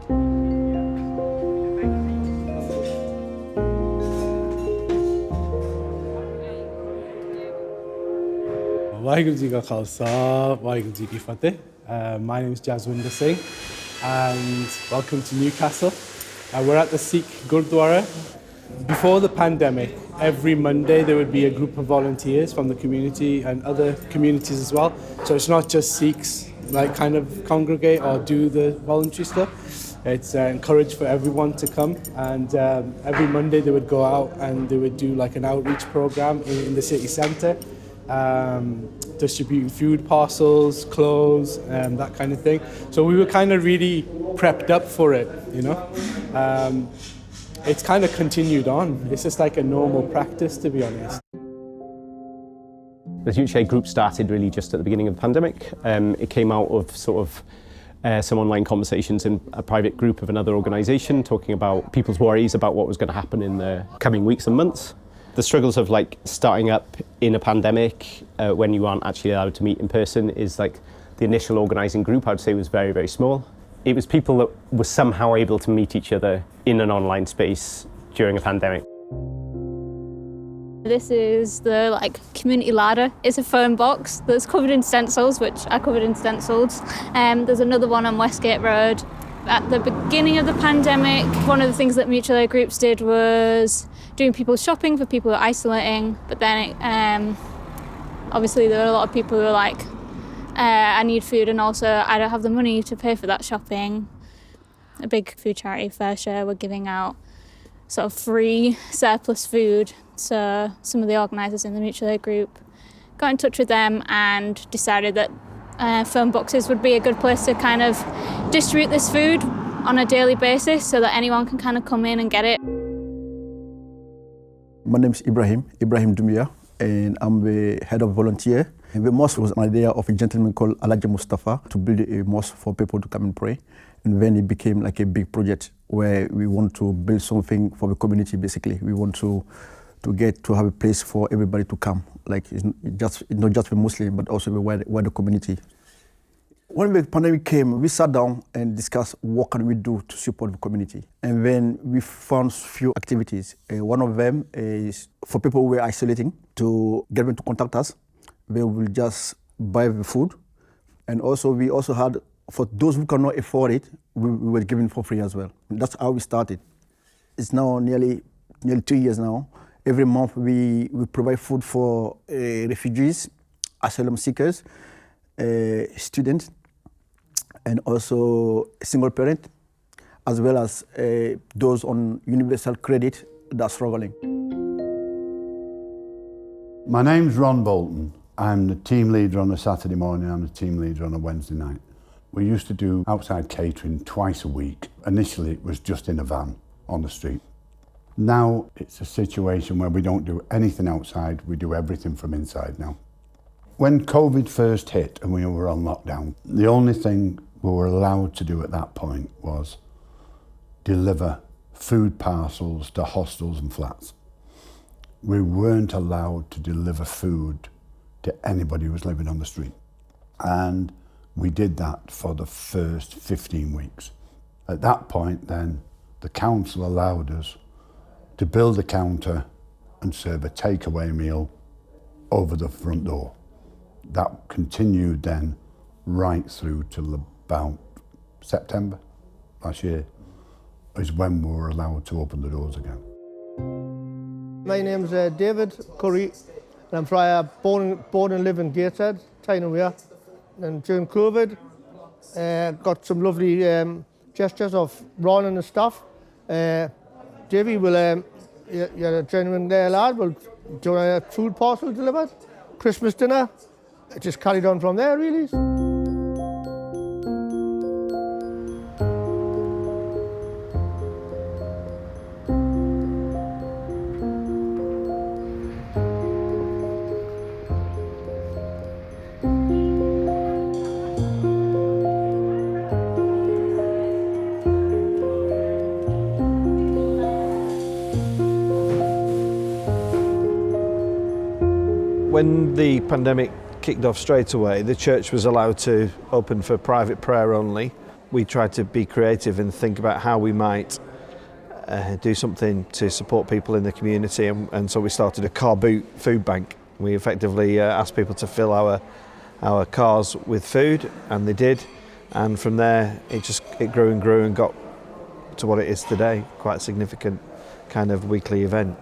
Waheguru Ji Ka Khalsa, Waheguru Ji Ki Fateh. My name is Jaswinder Singh and welcome to Newcastle. We're at the Sikh Gurdwara. Before the pandemic, every Monday there would be a group of volunteers from the community and other communities as well. So it's not just Sikhs like kind of congregate or do the voluntary stuff. It's encouraged for everyone to come, and every Monday they would go out and they would do like an outreach program in the city centre. Distributing food parcels, clothes, that kind of thing. So we were kind of really prepped up for it, you know. It's kind of continued on. It's just like a normal practice, to be honest. The Future Aid group started really just at the beginning of the pandemic. It came out of sort of some online conversations in a private group of another organisation talking about people's worries about what was going to happen in the coming weeks and months. The struggles of like starting up in a pandemic when you aren't actually allowed to meet in person is like the initial organising group, I'd say, was very, very small. It was people that were somehow able to meet each other in an online space during a pandemic. This is the community ladder. It's a phone box that's covered in stencils, which are covered in stencils. There's another one on Westgate Road. At the beginning of the pandemic, one of the things that mutual aid groups did was doing people's shopping for people who are isolating. But then obviously there were a lot of people who were like, I need food and also I don't have the money to pay for that shopping. A big food charity, Fair Share, were giving out sort of free surplus food. So some of the organisers in the mutual aid group got in touch with them and decided that phone boxes would be a good place to kind of distribute this food on a daily basis so that anyone can kind of come in and get it. My name is Ibrahim Dumia, and I'm the head of volunteer. And the mosque was an idea of a gentleman called Alhaji Mustafa to build a mosque for people to come and pray. And then it became like a big project where we want to build something for the community, basically. We want to get to have a place for everybody to come. Like it's not just the Muslim, but also the wider community. When the pandemic came, we sat down and discussed what can we do to support the community. And then we found few activities. One of them is for people who were isolating to get them to contact us. They will just buy the food. And also we also had, for those who cannot afford it, we were giving for free as well. That's how we started. It's now nearly 2 years now. Every month we provide food for refugees, asylum seekers, students, and also single parent, as well as those on universal credit that are struggling. My name's Ron Bolton. I'm the team leader on a Saturday morning and the team leader on a Wednesday night. We used to do outside catering twice a week. Initially it was just in a van on the street. Now it's a situation where we don't do anything outside, we do everything from inside now. When COVID first hit and we were on lockdown, the only thing we were allowed to do at that point was deliver food parcels to hostels and flats. We weren't allowed to deliver food to anybody who was living on the street. And we did that for the first 15 weeks. At that point then, the council allowed us to build a counter and serve a takeaway meal over the front door. That continued then right through till about September last year is when we were allowed to open the doors again. My name's David Curry, and I'm born and live in Gateshead, Tyne. And during COVID, got some lovely gestures of Ron and the staff. Davey will, you're a genuine lad, will do a food parcel delivered, Christmas dinner. It just carried on from there, really. When the pandemic kicked off straight away, the church was allowed to open for private prayer only. we tried to be creative and think about how we might do something to support people in the community, and so we started a car boot food bank. We effectively asked people to fill our cars with food, and they did, and from there it grew and grew and got to what it is today, quite a significant kind of weekly event.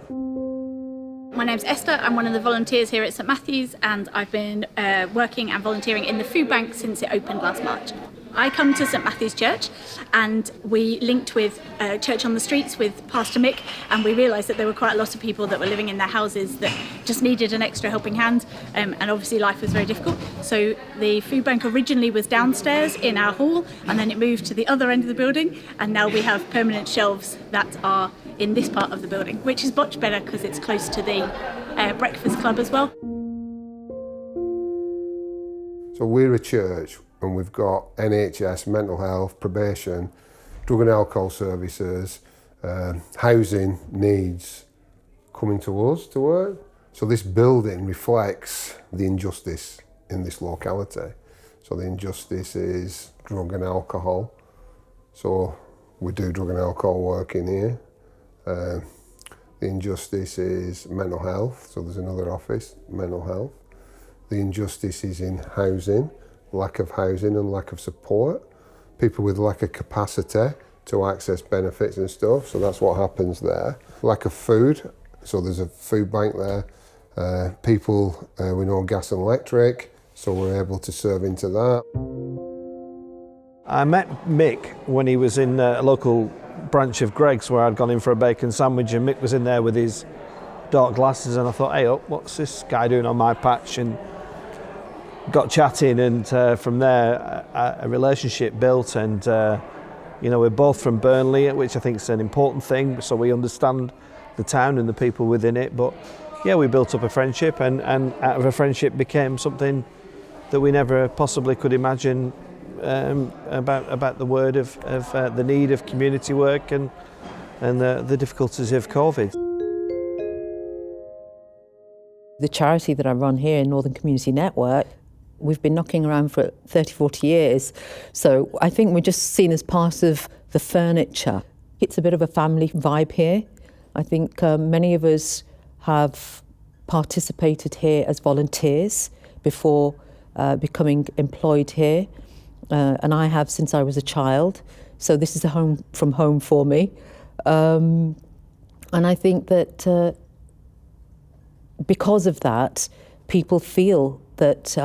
My name's Esther, I'm one of the volunteers here at St Matthew's, and I've been working and volunteering in the food bank since it opened last March. I come to St Matthew's Church, and we linked with Church on the Streets with Pastor Mick, and we realised that there were quite a lot of people that were living in their houses that just needed an extra helping hand, and obviously life was very difficult. So the food bank originally was downstairs in our hall, and then it moved to the other end of the building, and now we have permanent shelves that are in this part of the building, which is much better because it's close to the breakfast club as well. So we're a church, and we've got NHS, mental health, probation, drug and alcohol services, housing needs coming to us to work. So this building reflects the injustice in this locality. So the injustice is drug and alcohol. So we do drug and alcohol work in here. The injustice is mental health, so there's another office, mental health. The injustice is in housing, lack of housing and lack of support. People with lack of capacity to access benefits and stuff, so that's what happens there. Lack of food, so there's a food bank there. People with no gas and electric, so we're able to serve into that. I met Mick when he was in a local branch of Greg's where I'd gone in for a bacon sandwich, and Mick was in there with his dark glasses, and I thought, hey up, what's this guy doing on my patch? And got chatting, and from there a relationship built, and we're both from Burnley, which I think is an important thing, so we understand the town and the people within it. But yeah, we built up a friendship, and out of a friendship became something that we never possibly could imagine, about the word of the need of community work and the difficulties of COVID. The charity that I run here in Northern Community Network, we've been knocking around for 30, 40 years. So I think we're just seen as part of the furniture. It's a bit of a family vibe here. I think many of us have participated here as volunteers before becoming employed here. And I have since I was a child. So this is a home from home for me. And I think that because of that, people feel that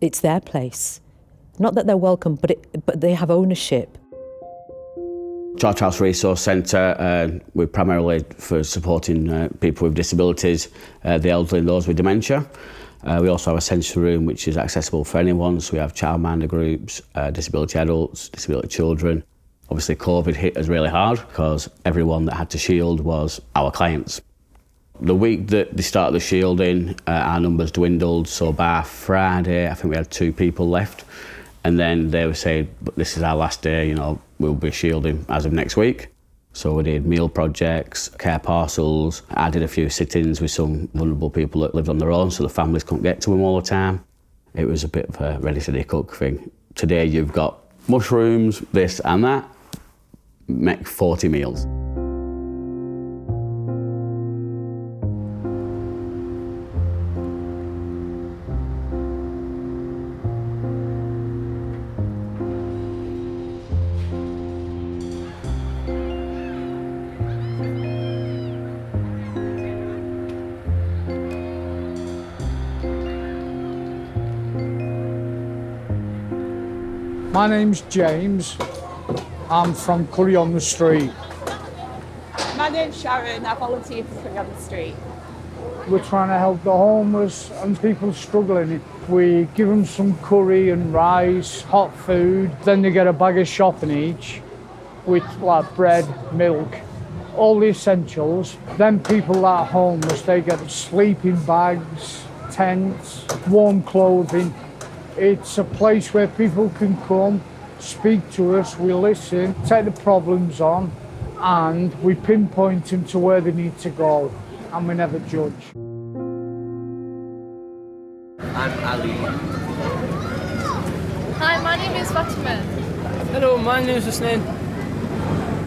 it's their place. Not that they're welcome, but they have ownership. George House Resource Centre, we're primarily for supporting people with disabilities, the elderly and those with dementia. We also have a sensory room which is accessible for anyone, so we have childminder groups, disability adults, disability children. Obviously COVID hit us really hard because everyone that had to shield was our clients. The week that they started the shielding, our numbers dwindled, so by Friday I think we had 2 people left, and then they were saying, but this is our last day, we'll be shielding as of next week. So we did meal projects, care parcels. I did a few sit-ins with some vulnerable people that lived on their own, so the families couldn't get to them all the time. It was a bit of a ready-to-cook thing. Today you've got mushrooms, this and that, make 40 meals. My name's James. I'm from Curry on the Street. My name's Sharon. I volunteer for Curry on the Street. We're trying to help the homeless and people struggling. We give them some curry and rice, hot food. Then they get a bag of shopping each with like bread, milk, all the essentials. Then people that are homeless, they get sleeping bags, tents, warm clothing. It's a place where people can come, speak to us, we listen, take the problems on, and we pinpoint them to where they need to go, and we never judge. I'm Ali. Hi, my name is Fatima. Hello, my name is Hussein.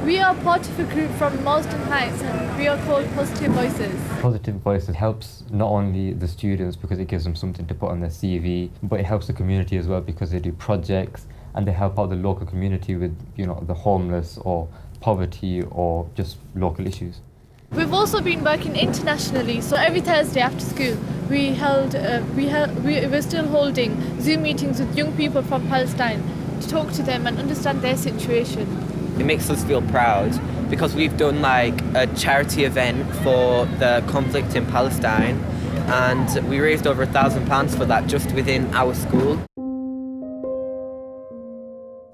We are part of a group from Marsden Heights and we are called Positive Voices. Positive Voices helps not only the students because it gives them something to put on their CV, but it helps the community as well because they do projects and they help out the local community with, you know, the homeless or poverty or just local issues. We've also been working internationally, so every Thursday after school we're still holding Zoom meetings with young people from Palestine to talk to them and understand their situation. It makes us feel proud because we've done like a charity event for the conflict in Palestine and we raised over £1,000 for that just within our school.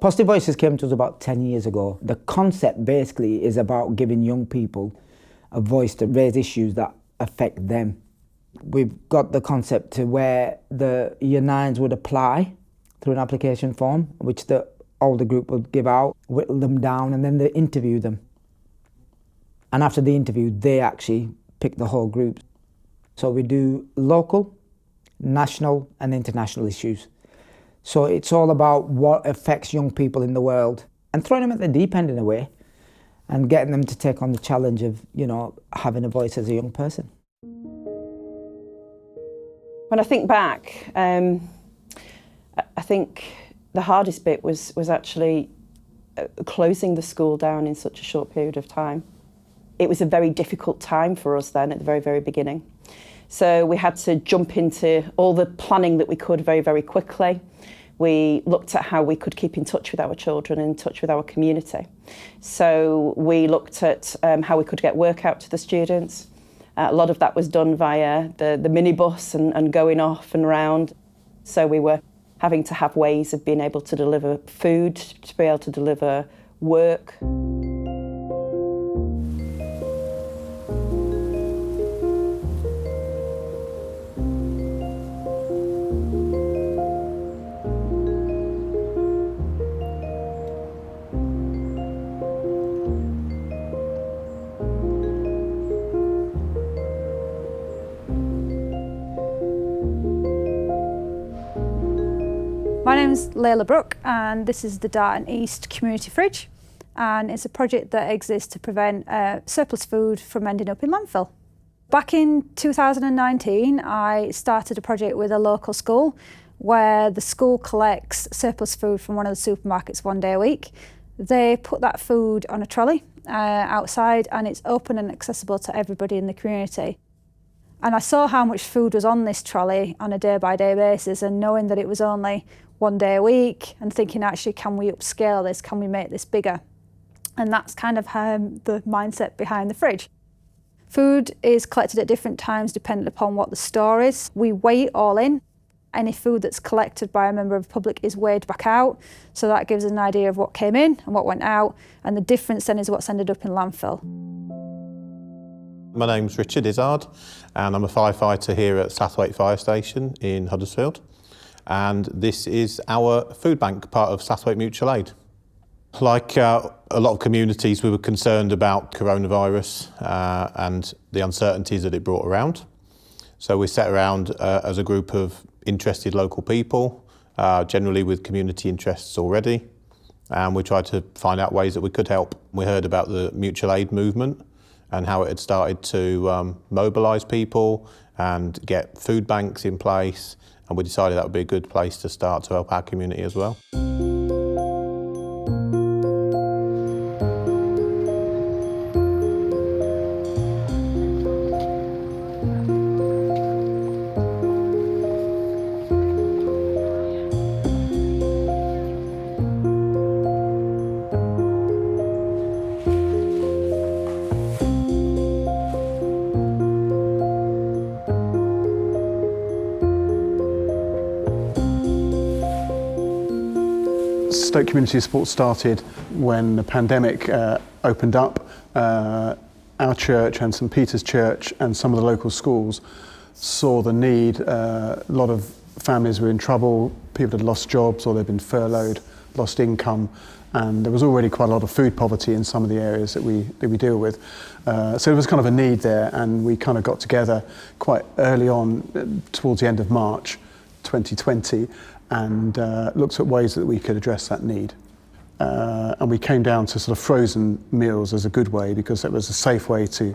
Positive Voices came to us about 10 years ago. The concept basically is about giving young people a voice to raise issues that affect them. We've got the concept to where the Year 9s would apply through an application form, which the older group would give out, whittle them down, and then they interview them. And after the interview, they actually pick the whole group. So we do local, national, and international issues. So it's all about what affects young people in the world and throwing them at the deep end in a way and getting them to take on the challenge of, you know, having a voice as a young person. When I think back, I think the hardest bit was actually closing the school down in such a short period of time. It was a very difficult time for us then at the very, very beginning. So we had to jump into all the planning that we could very, very quickly. We looked at how we could keep in touch with our children and in touch with our community. So we looked at how we could get work out to the students. A lot of that was done via the minibus and going off and round. So we were having to have ways of being able to deliver food, to be able to deliver work. My name's Layla Brooke and this is the Darton East Community Fridge, and it's a project that exists to prevent surplus food from ending up in landfill. Back in 2019 I started a project with a local school where the school collects surplus food from one of the supermarkets one day a week. They put that food on a trolley outside and it's open and accessible to everybody in the community. And I saw how much food was on this trolley on a day-by-day basis, and knowing that it was only one day a week and thinking, actually, can we upscale this? Can we make this bigger? And that's kind of the mindset behind the fridge. Food is collected at different times depending upon what the store is. We weigh it all in. Any food that's collected by a member of the public is weighed back out. So that gives us an idea of what came in and what went out. And the difference then is what's ended up in landfill. My name's Richard Izzard and I'm a firefighter here at Sathwaite Fire Station in Huddersfield. And this is our food bank, part of Sathwaite Mutual Aid. Like a lot of communities, we were concerned about coronavirus and the uncertainties that it brought around. So we sat around as a group of interested local people, generally with community interests already, and we tried to find out ways that we could help. We heard about the mutual aid movement and how it had started to mobilise people and get food banks in place, and we decided that would be a good place to start to help our community as well. Stoke Community Support started when the pandemic opened up. Our church and St Peter's Church and some of the local schools saw the need. A lot of families were in trouble, people had lost jobs or they'd been furloughed, lost income, and there was already quite a lot of food poverty in some of the areas that we deal with. So there was kind of a need there, and we kind of got together quite early on, towards the end of March 2020, and looked at ways that we could address that need. and we came down to sort of frozen meals as a good way, because it was a safe way to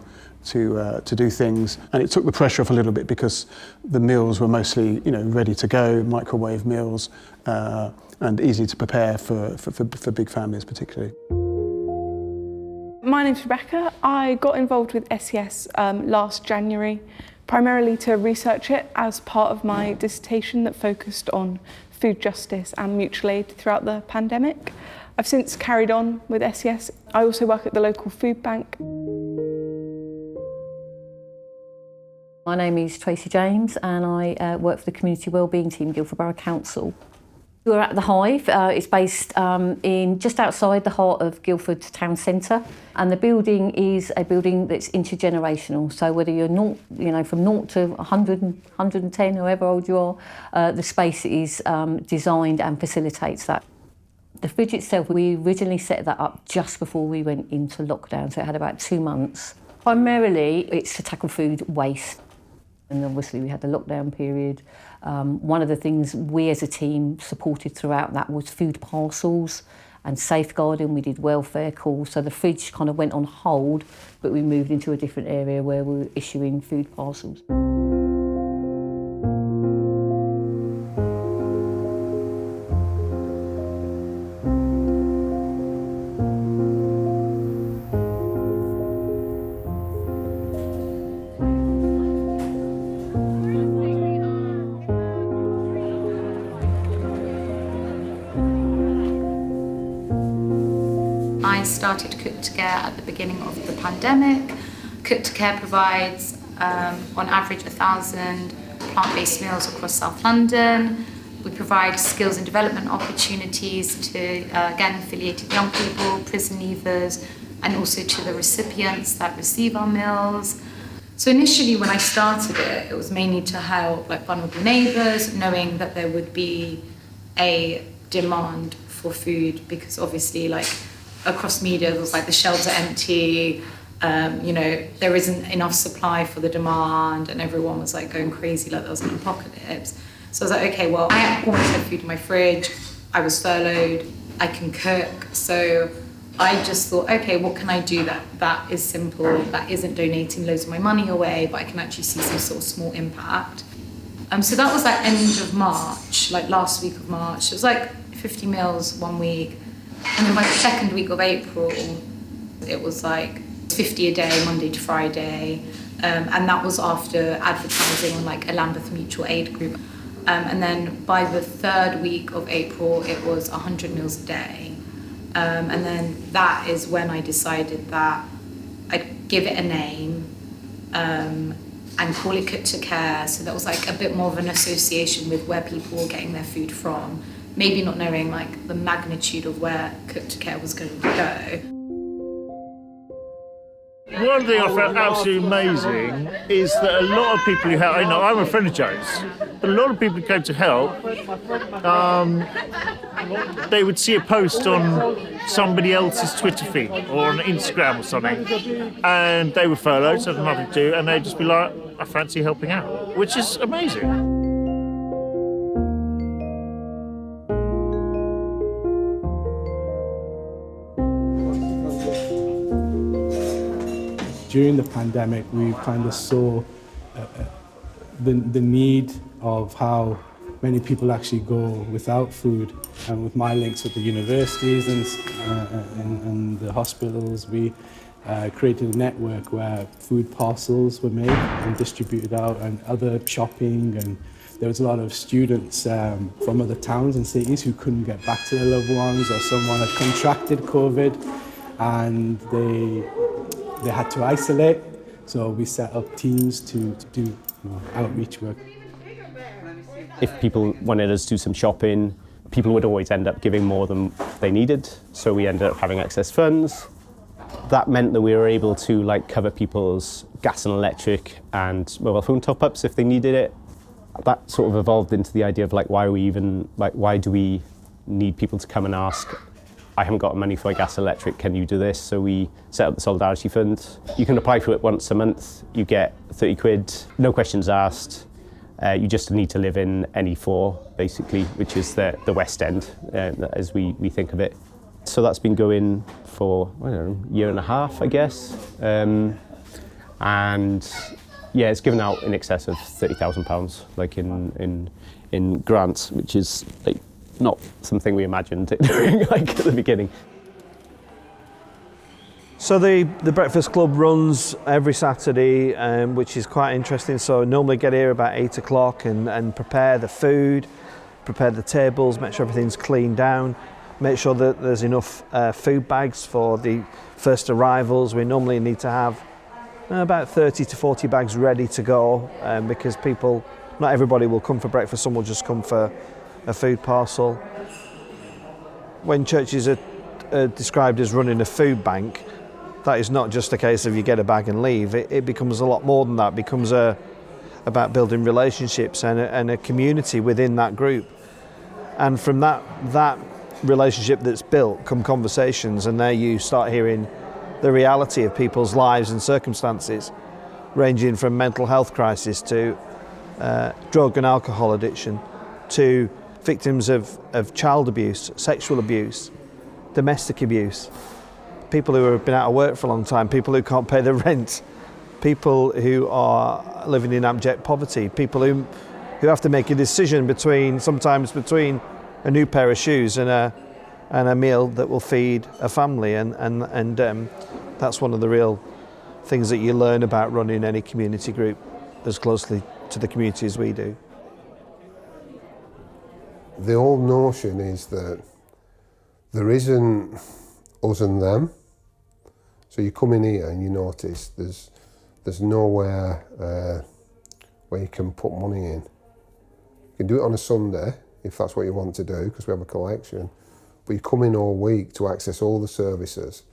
do things, and it took the pressure off a little bit, because the meals were mostly, you know, ready to go, microwave meals, and easy to prepare for big families particularly. My name's Rebecca. I got involved with SES last January, primarily to research it as part of my dissertation that focused on food justice and mutual aid throughout the pandemic. I've since carried on with SES. I also work at the local food bank. My name is Tracy James and I work for the Community Wellbeing Team, Guildford Borough Council. We're at the Hive. It's based in just outside the heart of Guildford town centre, and the building is a building that's intergenerational. So whether you're not, you know, from 0 to 100, 110, however old you are, the space is designed and facilitates that. The fridge itself, we originally set that up just before we went into lockdown, so it had about 2 months. Primarily, it's to tackle food waste. And obviously we had the lockdown period. One of the things we as a team supported throughout that was food parcels and safeguarding. We did welfare calls, so the fridge kind of went on hold, but we moved into a different area where we were issuing food parcels. I started Cook to Care at the beginning of the pandemic. Cook to Care provides, on average, 1,000 plant-based meals across South London. We provide skills and development opportunities to, again, affiliated young people, prison leavers, and also to the recipients that receive our meals. So initially, when I started it, it was mainly to help vulnerable neighbours, knowing that there would be a demand for food, because obviously, across media, there was the shelves are empty, there isn't enough supply for the demand, and everyone was going crazy like there was an apocalypse. So I was like, okay, well, I always had food in my fridge, I was furloughed, I can cook, so I just thought, okay, what can I do that is simple, that isn't donating loads of my money away, but I can actually see some sort of small impact. So that was end of March, last week of March. It was 50 meals 1 week. And then by the second week of April, it was 50 a day, Monday to Friday. And that was after advertising on a Lambeth mutual aid group. And then by the third week of April, it was 100 meals a day. And then that is when I decided that I'd give it a name and call it Cook to Care. So that was a bit more of an association with where people were getting their food from. Maybe not knowing the magnitude of where Cook to Care was going to go. One thing I found absolutely amazing is that a lot of people who help, I'm a friend of Joe's, but a lot of people who came to help, they would see a post on somebody else's Twitter feed or on Instagram or something, and they were furloughed, so had nothing to do, and they'd just be like, I fancy helping out, which is amazing. During the pandemic, we kind of saw the need of how many people actually go without food. And with my links with the universities and the hospitals, we created a network where food parcels were made and distributed out, and other shopping, and there was a lot of students from other towns and cities who couldn't get back to their loved ones, or someone had contracted COVID and they had to isolate, so we set up teams to do outreach work. If people wanted us to do some shopping, people would always end up giving more than they needed, so we ended up having excess funds. That meant that we were able to cover people's gas and electric and mobile phone top-ups if they needed it. That sort of evolved into the idea of why do we need people to come and ask, I haven't got money for my gas and electric, can you do this? So we set up the Solidarity Fund. You can apply for it once a month, you get 30 quid, no questions asked. You just need to live in NE4, basically, which is the West End, as we think of it. So that's been going for, I don't know, a year and a half, I guess. And yeah, it's given out in excess of £30,000, like in grants, which is like not something we imagined it doing like at the beginning. So the Breakfast Club runs every Saturday, which is quite interesting. So normally get here about 8 o'clock and prepare the food, prepare the tables, make sure everything's cleaned down, make sure that there's enough food bags for the first arrivals. We normally need to have about 30 to 40 bags ready to go because not everybody will come for breakfast, some will just come for a food parcel. When churches are described as running a food bank, that is not just a case of you get a bag and leave. It becomes a lot more than that. It becomes about building relationships and a community within that group. And from that relationship that's built come conversations, and there you start hearing the reality of people's lives and circumstances, ranging from mental health crisis to drug and alcohol addiction, to victims of child abuse, sexual abuse, domestic abuse, people who have been out of work for a long time, people who can't pay their rent, people who are living in abject poverty, people who have to make a decision sometimes between a new pair of shoes and a meal that will feed a family, and that's one of the real things that you learn about running any community group as closely to the community as we do. The whole notion is that there isn't us and them. So you come in here and you notice there's nowhere where you can put money in. You can do it on a Sunday if that's what you want to do, because we have a collection. But you come in all week to access all the services,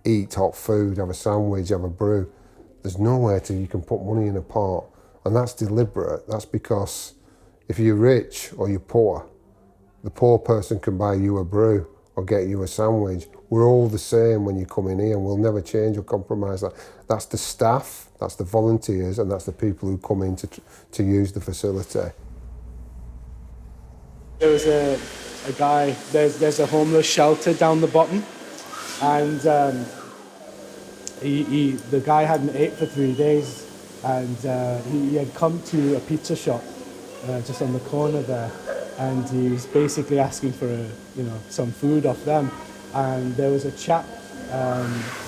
eat hot food, have a sandwich, have a brew. There's nowhere you can put money in a pot, and that's deliberate. That's because if you're rich or you're poor, the poor person can buy you a brew or get you a sandwich. We're all the same when you come in here, and we'll never change or compromise that. That's the staff, that's the volunteers, and that's the people who come in to use the facility. There was a guy, there's a homeless shelter down the bottom, and the guy hadn't ate for 3 days, and he had come to a pizza shop just on the corner there, and he was basically asking for some food off them. And there was a chap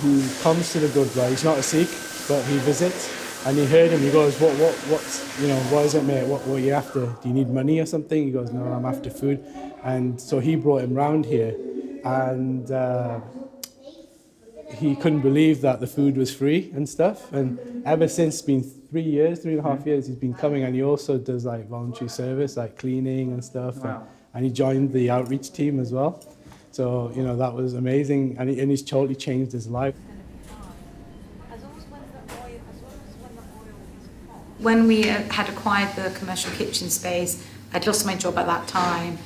who comes to the Goodway. He's not a Sikh, but he visits, and he heard him. He goes, what is it, mate? What are you after? Do you need money or something? He goes, no, I'm after food. And so he brought him round here, and he couldn't believe that the food was free and stuff. And ever since, it's been 3.5 years, he's been coming, and he also does like voluntary service, like cleaning and stuff. Wow. And he joined the outreach team as well. So, that was amazing, and he's totally changed his life. When we had acquired the commercial kitchen space, I'd lost my job at that time.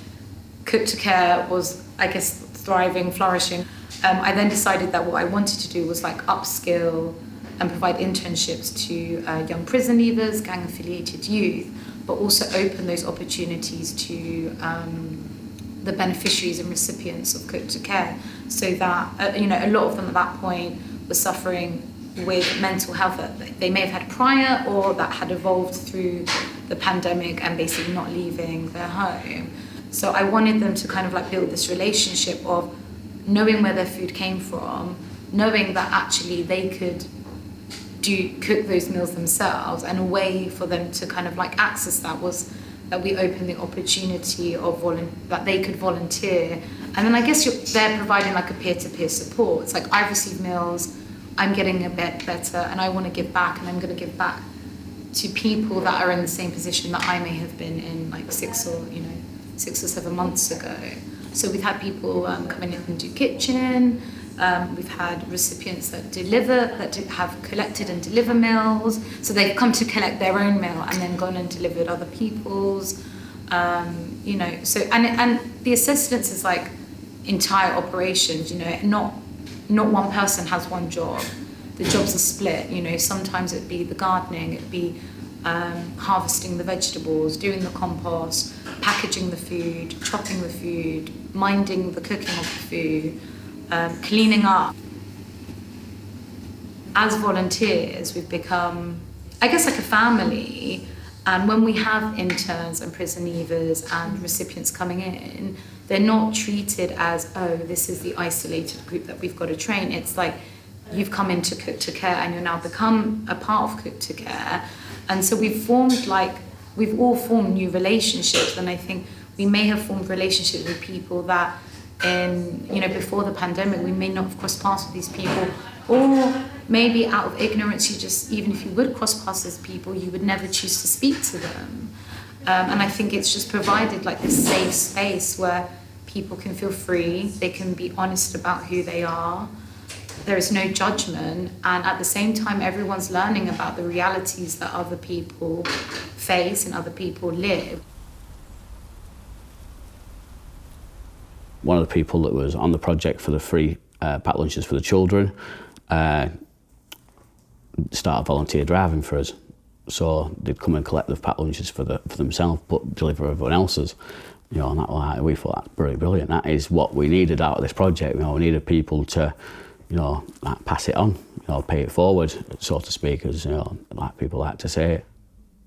Cook to Care was, I guess, thriving, flourishing. I then decided that what I wanted to do was like upskill and provide internships to young prison leavers, gang-affiliated youth, but also open those opportunities to the beneficiaries and recipients of Cook to Care, so that a lot of them at that point were suffering with mental health that they may have had prior, or that had evolved through the pandemic and basically not leaving their home. So I wanted them to kind of like build this relationship of knowing where their food came from, knowing that actually they could cook those meals themselves, and a way for them to kind of like access that was that we opened the opportunity of that they could volunteer. And then I guess they're providing like a peer-to-peer support. It's like, I've received meals, I'm getting a bit better, and I want to give back, and I'm going to give back to people that are in the same position that I may have been in like 6 or 7 months ago. So we've had people come in and do kitchen. We've had recipients that have collected and deliver meals. So they've come to collect their own meal and then gone and delivered other people's. So and the assistance is like entire operations. Not one person has one job. The jobs are split. Sometimes it'd be the gardening, it'd be harvesting the vegetables, doing the compost, packaging the food, chopping the food, minding the cooking of the food, cleaning up. As volunteers, we've become, I guess, like a family. And when we have interns and prison leavers and recipients coming in, they're not treated as, oh, this is the isolated group that we've got to train. It's like, you've come into Cook to Care and you're now become a part of Cook to Care. And so we've all formed new relationships. And I think we may have formed relationships with people that before the pandemic, we may not have crossed paths with these people, or maybe out of ignorance, you just, even if you would cross paths with people, you would never choose to speak to them. And I think it's just provided like this safe space where people can feel free, they can be honest about who they are, there is no judgment, and at the same time, everyone's learning about the realities that other people face and other people live. One of the people that was on the project for the free packed lunches for the children started volunteer driving for us. So they'd come and collect the packed lunches for themselves, but deliver everyone else's. And that, we thought that's pretty brilliant. That is what we needed out of this project. We needed people to, pass it on, pay it forward, so to speak, as like people like to say it.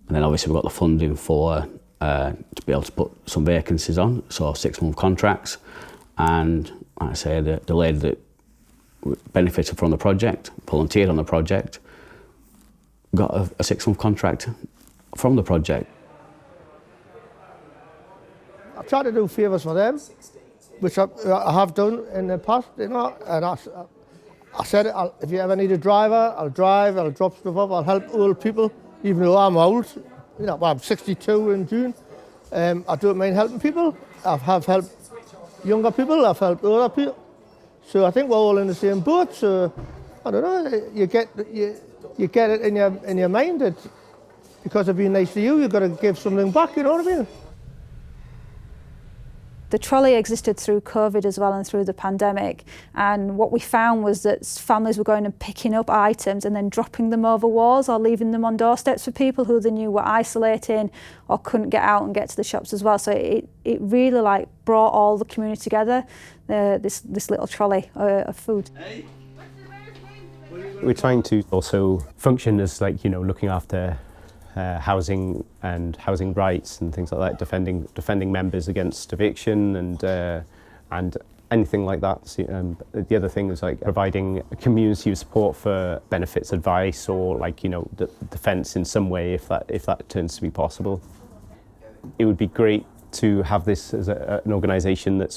And then obviously we've got the funding for to be able to put some vacancies on, so 6-month contracts. And like I say, the lady that benefited from the project, volunteered on the project, got a 6-month contract from the project. I've tried to do favours for them, which I have done in the past, and I said, if you ever need a driver, I'll drive, I'll drop stuff off, I'll help old people, even though I'm old. I'm 62 in June. I don't mind helping people. I have helped younger people, I've helped older people. So I think we're all in the same boat. So I don't know, you get it in your mind that because of being nice to you, you've got to give something back, you know what I mean? The trolley existed through COVID as well and through the pandemic, and what we found was that families were going and picking up items and then dropping them over walls or leaving them on doorsteps for people who they knew were isolating or couldn't get out and get to the shops as well. So it really brought all the community together, this little trolley of food. We're trying to also function as looking after housing and housing rights and things like that, defending members against eviction and anything like that. The other thing is providing community support for benefits advice or defence in some way if that turns to be possible. It would be great to have this as an organisation that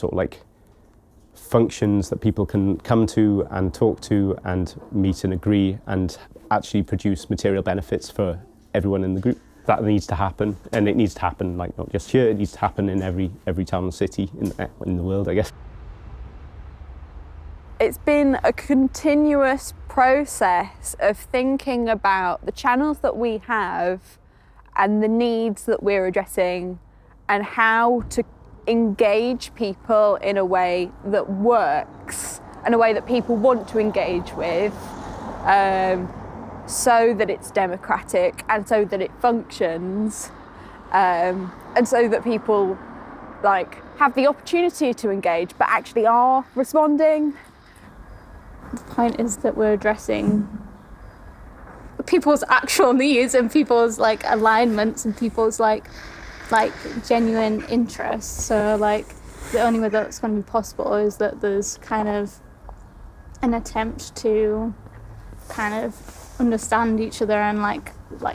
functions, that people can come to and talk to and meet and agree and actually produce material benefits for everyone in the group. That needs to happen, and it needs to happen not just here, it needs to happen in every town and city in the world, I guess. It's been a continuous process of thinking about the channels that we have and the needs that we're addressing and how to engage people in a way that works, in a way that people want to engage with, so that it's democratic and so that it functions, and so that people have the opportunity to engage but actually are responding. The point is that we're addressing people's actual needs and people's alignments and people's genuine interests. So the only way that's going to be possible is that there's kind of an attempt to kind of understand each other and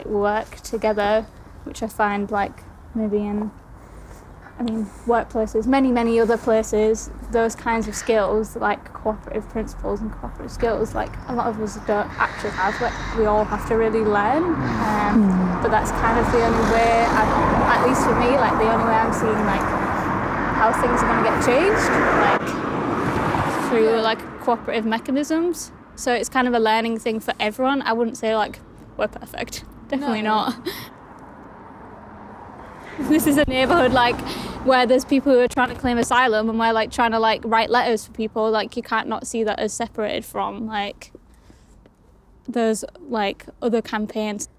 work together, which I find maybe in workplaces, many other places, those kinds of skills cooperative principles and cooperative skills a lot of us don't actually have, we all have to really learn, but that's kind of the only way, at least for me, the only way I'm seeing how things are going to get changed, through cooperative mechanisms. So it's kind of a learning thing for everyone. I wouldn't say we're perfect. Definitely not. This is a neighbourhood where there's people who are trying to claim asylum and we're trying to write letters for people. You can't not see that as separated from those other campaigns.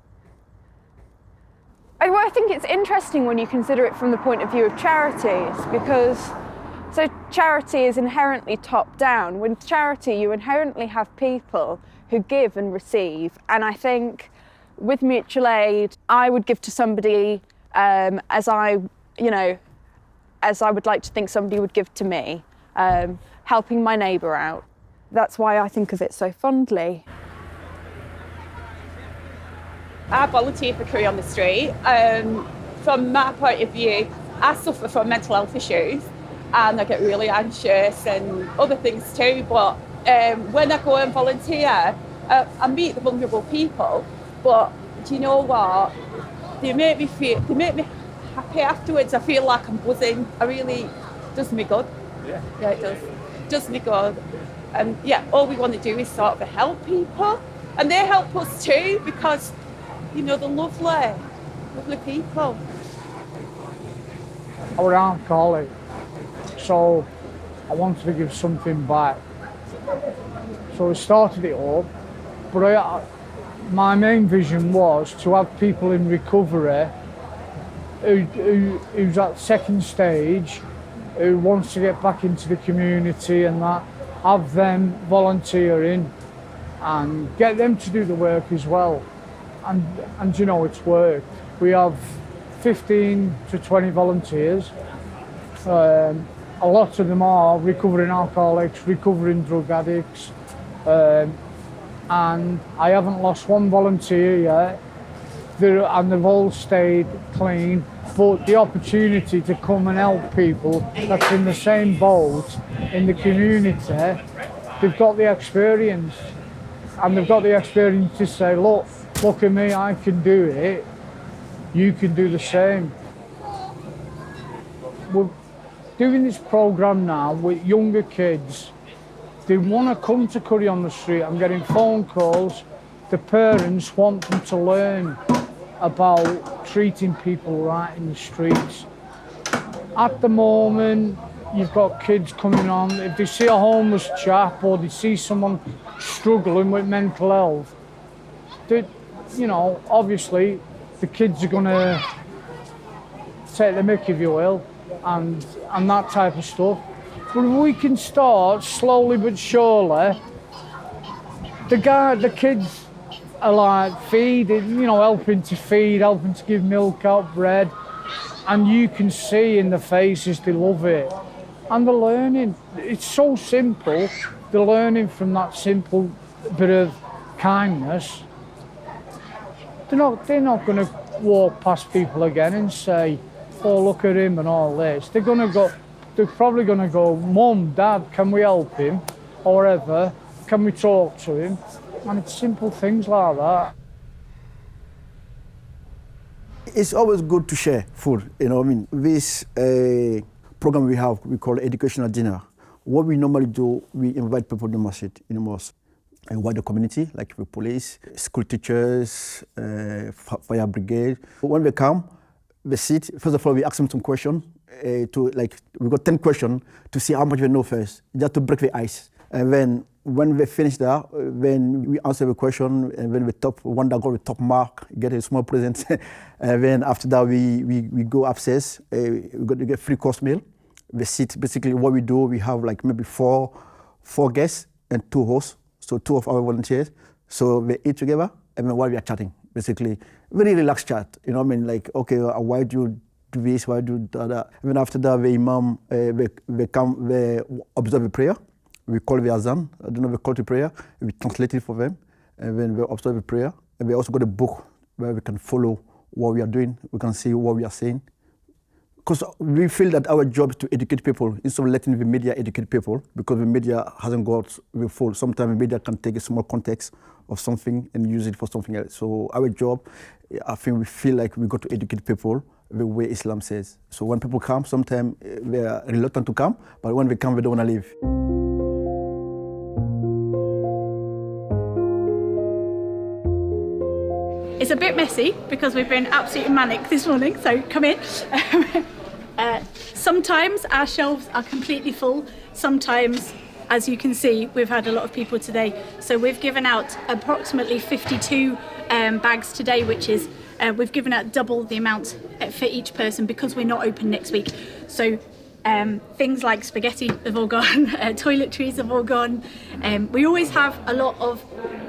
I think it's interesting when you consider it from the point of view of charities, because so charity is inherently top down. With charity, you inherently have people who give and receive, and I think with mutual aid, I would give to somebody as I would like to think somebody would give to me, helping my neighbour out. That's why I think of it so fondly. I volunteer for Curry on the Street. From my point of view, I suffer from mental health issues and I get really anxious and other things too, but when I go and volunteer, I meet the vulnerable people, but do you know what? They make me happy afterwards. I feel like I'm buzzing. Does me good. Yeah, it does. Does me good. And yeah, all we want to do is sort of help people, and they help us too, because you know, they're lovely people. I was alcoholic, so I wanted to give something back. So I started it up, but my main vision was to have people in recovery who's at second stage, who wants to get back into the community and that, have them volunteering and get them to do the work as well. And you know, it's work. We have 15 to 20 volunteers. A lot of them are recovering alcoholics, recovering drug addicts, and I haven't lost one volunteer yet. And they've all stayed clean. But the opportunity to come and help people that's in the same boat in the community, they've got the experience, and they've got the experience to say, look at me, I can do it, you can do the same. We're doing this programme now with younger kids. They want to come to Curry on the Street. I'm getting phone calls. The parents want them to learn about treating people right in the streets. At the moment, you've got kids coming on. If they see a homeless chap or they see someone struggling with mental health, you know, obviously the kids are going to take the mick, if you will, and that type of stuff. But if we can start slowly but surely, the kids are like feeding, you know, helping to feed, helping to give milk out, bread, and you can see in the faces they love it. And they're learning. It's so simple. They're learning from that simple bit of kindness. They're not going to walk past people again and say, oh, look at him and all this. They're probably going to go, Mum, Dad, can we help him? Or whatever, can we talk to him? And it's simple things like that. It's always good to share food, you know what I mean? This program we have, we call educational dinner. What we normally do, we invite people in the mosque, and wider community, like the police, school teachers, fire brigade. When they come, they sit. First of all, we ask them some questions. We got 10 questions to see how much they know first, just to break the ice. And then when they finish that, then we answer the question, and then the one that got the top mark get a small present. And then after that, we go upstairs. We get free course meal. They sit. Basically, what we do, we have like maybe four guests and 2 hosts. So 2 of our volunteers. So we eat together, and then while we are chatting, basically, very relaxed chat. You know what I mean? Like, okay, why do you do this? Why do you do that? And then after that, the imam, they observe the prayer. We call the azan. I don't know the call to prayer. We translate it for them, and then we observe the prayer. And we also got a book where we can follow what we are doing. We can see what we are saying. Because we feel that our job is to educate people instead of letting the media educate people, because the media hasn't got the full. Sometimes the media can take a small context of something and use it for something else. So our job, I think we feel like we got to educate people the way Islam says. So when people come, sometimes they are reluctant to come, but when they come, they don't want to leave. It's a bit messy because we've been absolutely manic this morning, so come in. Sometimes our shelves are completely full. Sometimes, as you can see, we've had a lot of people today. So we've given out approximately 52 bags today, which is We've given out double the amount for each person because we're not open next week. So things like spaghetti have all gone, toiletries have all gone. We always have a lot of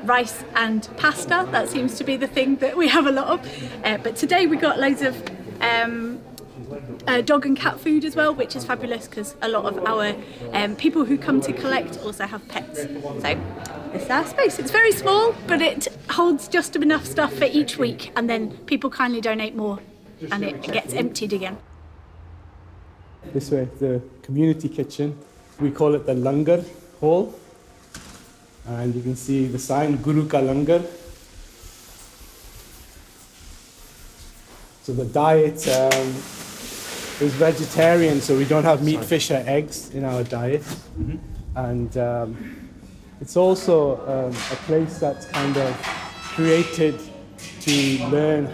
rice and pasta. That seems to be the thing that we have a lot of. But today we got loads of dog and cat food as well, which is fabulous because a lot of our people who come to collect also have pets. So this is our space. It's very small, but it holds just enough stuff for each week, and then people kindly donate more and it gets emptied again. This way, the community kitchen. We call it the Langar Hall. And you can see the sign, Guru Ka Langar. So the diet is vegetarian, so we don't have meat, fish or eggs in our diet. And it's also a place that's kind of created to learn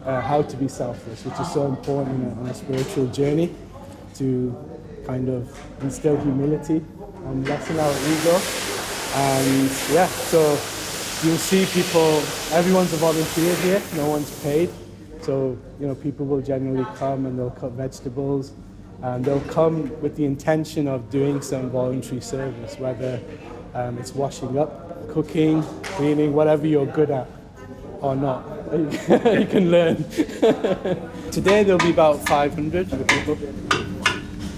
how to be selfless, which is so important on a spiritual journey, to kind of instill humility and lessen our ego. And yeah, so you'll see people, everyone's a volunteer here, no one's paid. So, you know, people will generally come and they'll cut vegetables, and they'll come with the intention of doing some voluntary service, whether it's washing up, cooking, cleaning, whatever you're good at or not. You can learn. Today there'll be about 500 people.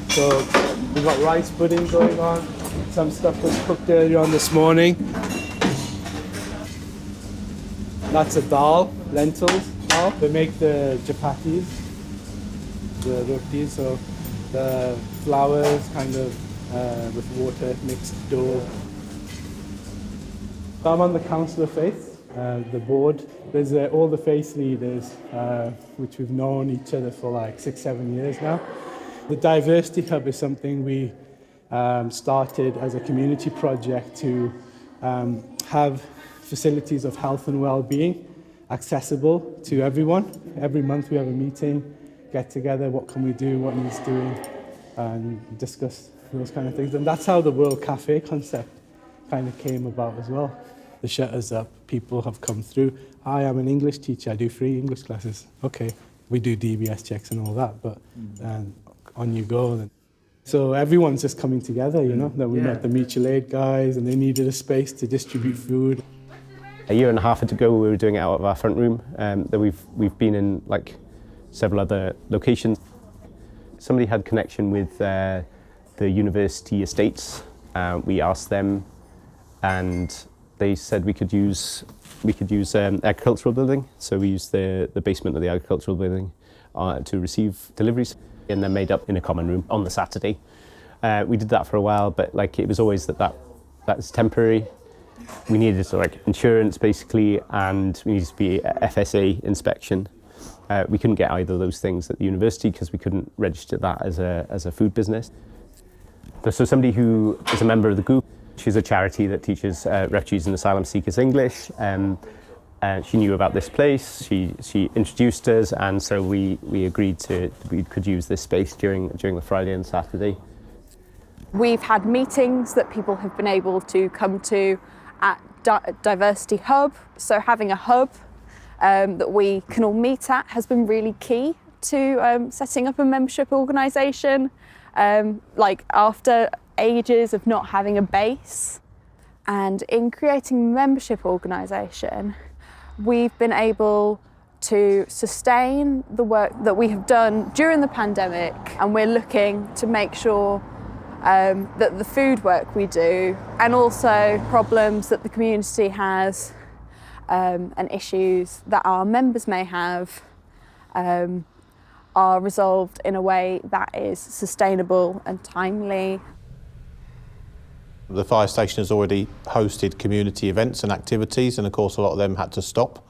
So we've got rice pudding going on. Some stuff was cooked earlier on this morning. That's a dal, lentils. They make the chapatis, the rotis, so the flours kind of with water, mixed dough. I'm on the Council of Faith, the board. There's all the faith leaders, which we've known each other for like 6-7 years now. The Diversity Hub is something we started as a community project to have facilities of health and well-being accessible to everyone. Every month we have a meeting, get together, what can we do, what needs doing, and discuss those kind of things. And that's how the World Cafe concept kind of came about as well. The shutter's up, people have come through. I am an English teacher, I do free English classes. Okay, we do DBS checks and all that, but on you go. So everyone's just coming together, you know. Then we met the mutual aid guys and they needed a space to distribute food. A year and a half ago, we were doing it out of our front room. That we've been in like several other locations. Somebody had connection with the university estates. We asked them, and they said we could use agricultural building. So we used the basement of the agricultural building to receive deliveries, and then made up in a common room on the Saturday. We did that for a while, but like it was always that's temporary. We needed like insurance basically, and we needed to be FSA inspection. We couldn't get either of those things at the university because we couldn't register that as a food business. So somebody who is a member of the group, she's a charity that teaches refugees and asylum seekers English. She knew about this place. She introduced us, and so we agreed we could use this space during the Friday and Saturday. We've had meetings that people have been able to come to at Diversity Hub. So having a hub that we can all meet at has been really key to setting up a membership organisation. Like after ages of not having a base, and in creating a membership organisation, we've been able to sustain the work that we have done during the pandemic, and we're looking to make sure that the food work we do, and also problems that the community has and issues that our members may have, are resolved in a way that is sustainable and timely. The fire station has already hosted community events and activities, and of course a lot of them had to stop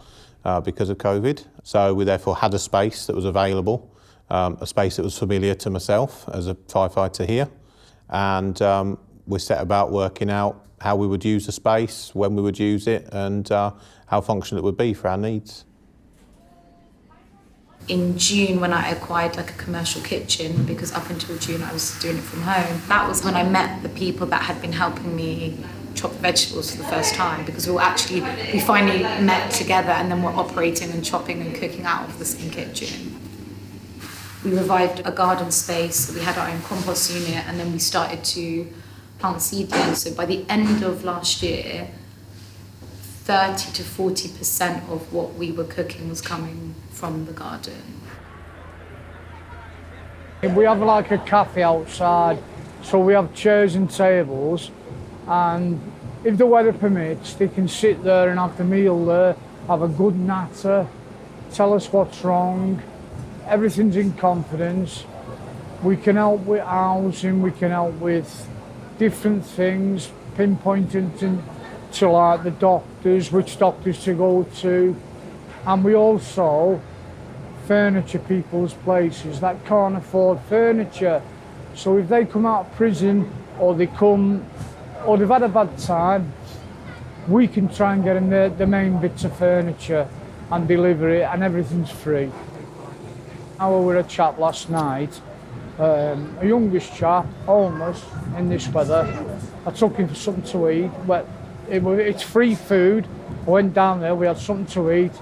because of COVID. So we therefore had a space that was available, a space that was familiar to myself as a firefighter here. And we set about working out how we would use the space, when we would use it, and how functional it would be for our needs. In June, when I acquired like a commercial kitchen, because up until June I was doing it from home, that was when I met the people that had been helping me chop vegetables for the first time, because we finally met together and then we're operating and chopping and cooking out of the same kitchen. We revived a garden space, we had our own compost unit, and then we started to plant seedlings. So by the end of last year, 30 to 40% of what we were cooking was coming from the garden. We have like a cafe outside, so we have chairs and tables, and if the weather permits, they can sit there and have the meal there, have a good natter, tell us what's wrong. Everything's in confidence. We can help with housing, we can help with different things, pinpointing to like the doctors, which doctors to go to. And we also furniture people's places that can't afford furniture. So if they come out of prison or they've had a bad time, we can try and get them the main bits of furniture and deliver it, and everything's free. I was with a chap last night, a youngish chap, homeless in this weather. I took him for something to eat, but it's free food. I went down there, we had something to eat,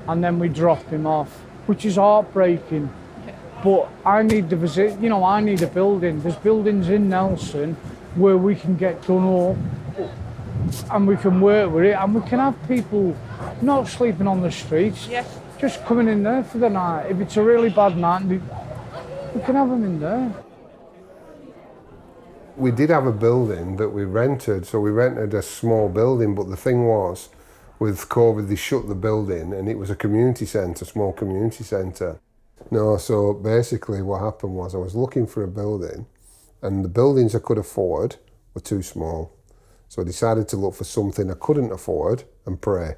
and then we dropped him off, which is heartbreaking. But I need to visit, I need a building. There's buildings in Nelson where we can get done up and we can work with it, and we can have people not sleeping on the streets. Yeah. Just coming in there for the night. If it's a really bad night, we can have them in there. We did have a building that we rented, so we rented a small building, but the thing was, with COVID, they shut the building, and it was a community centre, small community centre. No, so basically what happened was I was looking for a building, and the buildings I could afford were too small. So I decided to look for something I couldn't afford and pray.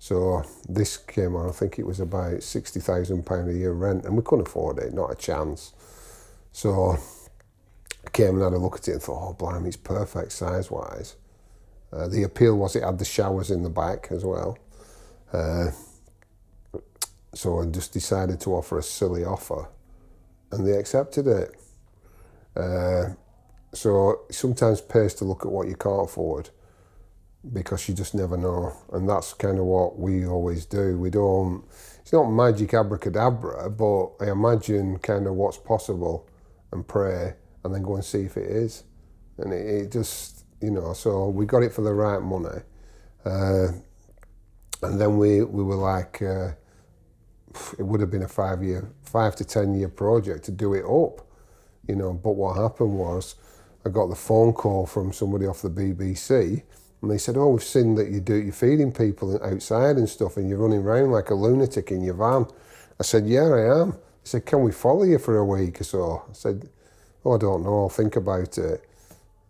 So this came on, I think it was about £60,000 a year rent, and we couldn't afford it, not a chance. So I came and had a look at it and thought, oh blimey, it's perfect size-wise. The appeal was it had the showers in the back as well. So I just decided to offer a silly offer, and they accepted it. So it sometimes pays to look at what you can't afford, because you just never know. And that's kind of what we always do. It's not magic abracadabra, but I imagine kind of what's possible and pray and then go and see if it is. And it just, so we got it for the right money. And then we were like, it would have been a 5 to 10 year project to do it up, but what happened was I got the phone call from somebody off the BBC, and they said, oh, we've seen that you're feeding people outside and stuff, and you're running around like a lunatic in your van. I said, yeah, I am. They said, can we follow you for a week or so? I said, oh, I don't know, I'll think about it.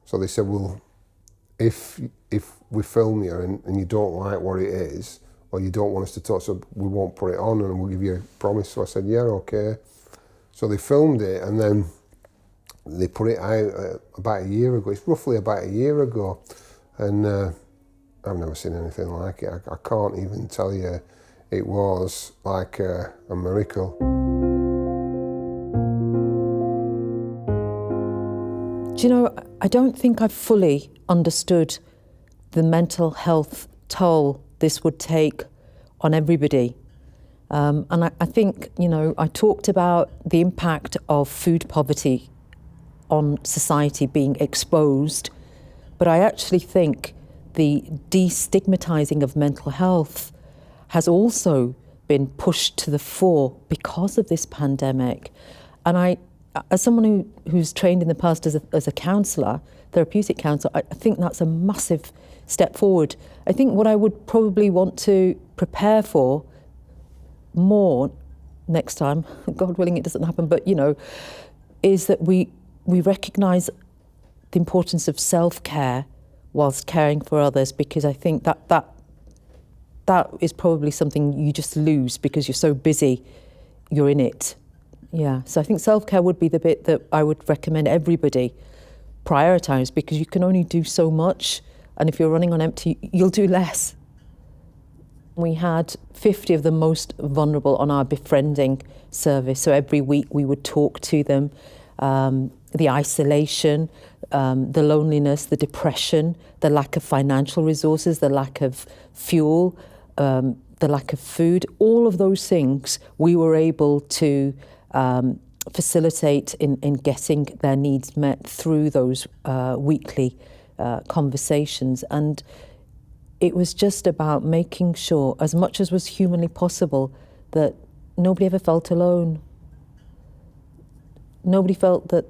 So they said, well, if we film you and you don't like what it is, or you don't want us to talk, so we won't put it on and we'll give you a promise. So I said, yeah, okay. So they filmed it, and then they put it out about a year ago. It's roughly about a year ago. And I've never seen anything like it. I can't even tell you. It was like a miracle. Do you know, I don't think I've fully understood the mental health toll this would take on everybody. And I think, I talked about the impact of food poverty on society being exposed, but I actually think the destigmatizing of mental health has also been pushed to the fore because of this pandemic. And I, as someone who's trained in the past as a counsellor, therapeutic counsellor, I think that's a massive step forward. I think what I would probably want to prepare for more next time, God willing it doesn't happen, but is that we recognise the importance of self-care whilst caring for others, because I think that is probably something you just lose because you're so busy, you're in it. Yeah, so I think self-care would be the bit that I would recommend everybody prioritise, because you can only do so much, and if you're running on empty, you'll do less. We had 50 of the most vulnerable on our befriending service, so every week we would talk to them. The isolation, the loneliness, the depression, the lack of financial resources, the lack of fuel, the lack of food, all of those things we were able to facilitate in getting their needs met through those weekly conversations. And it was just about making sure, as much as was humanly possible, that nobody ever felt alone. Nobody felt that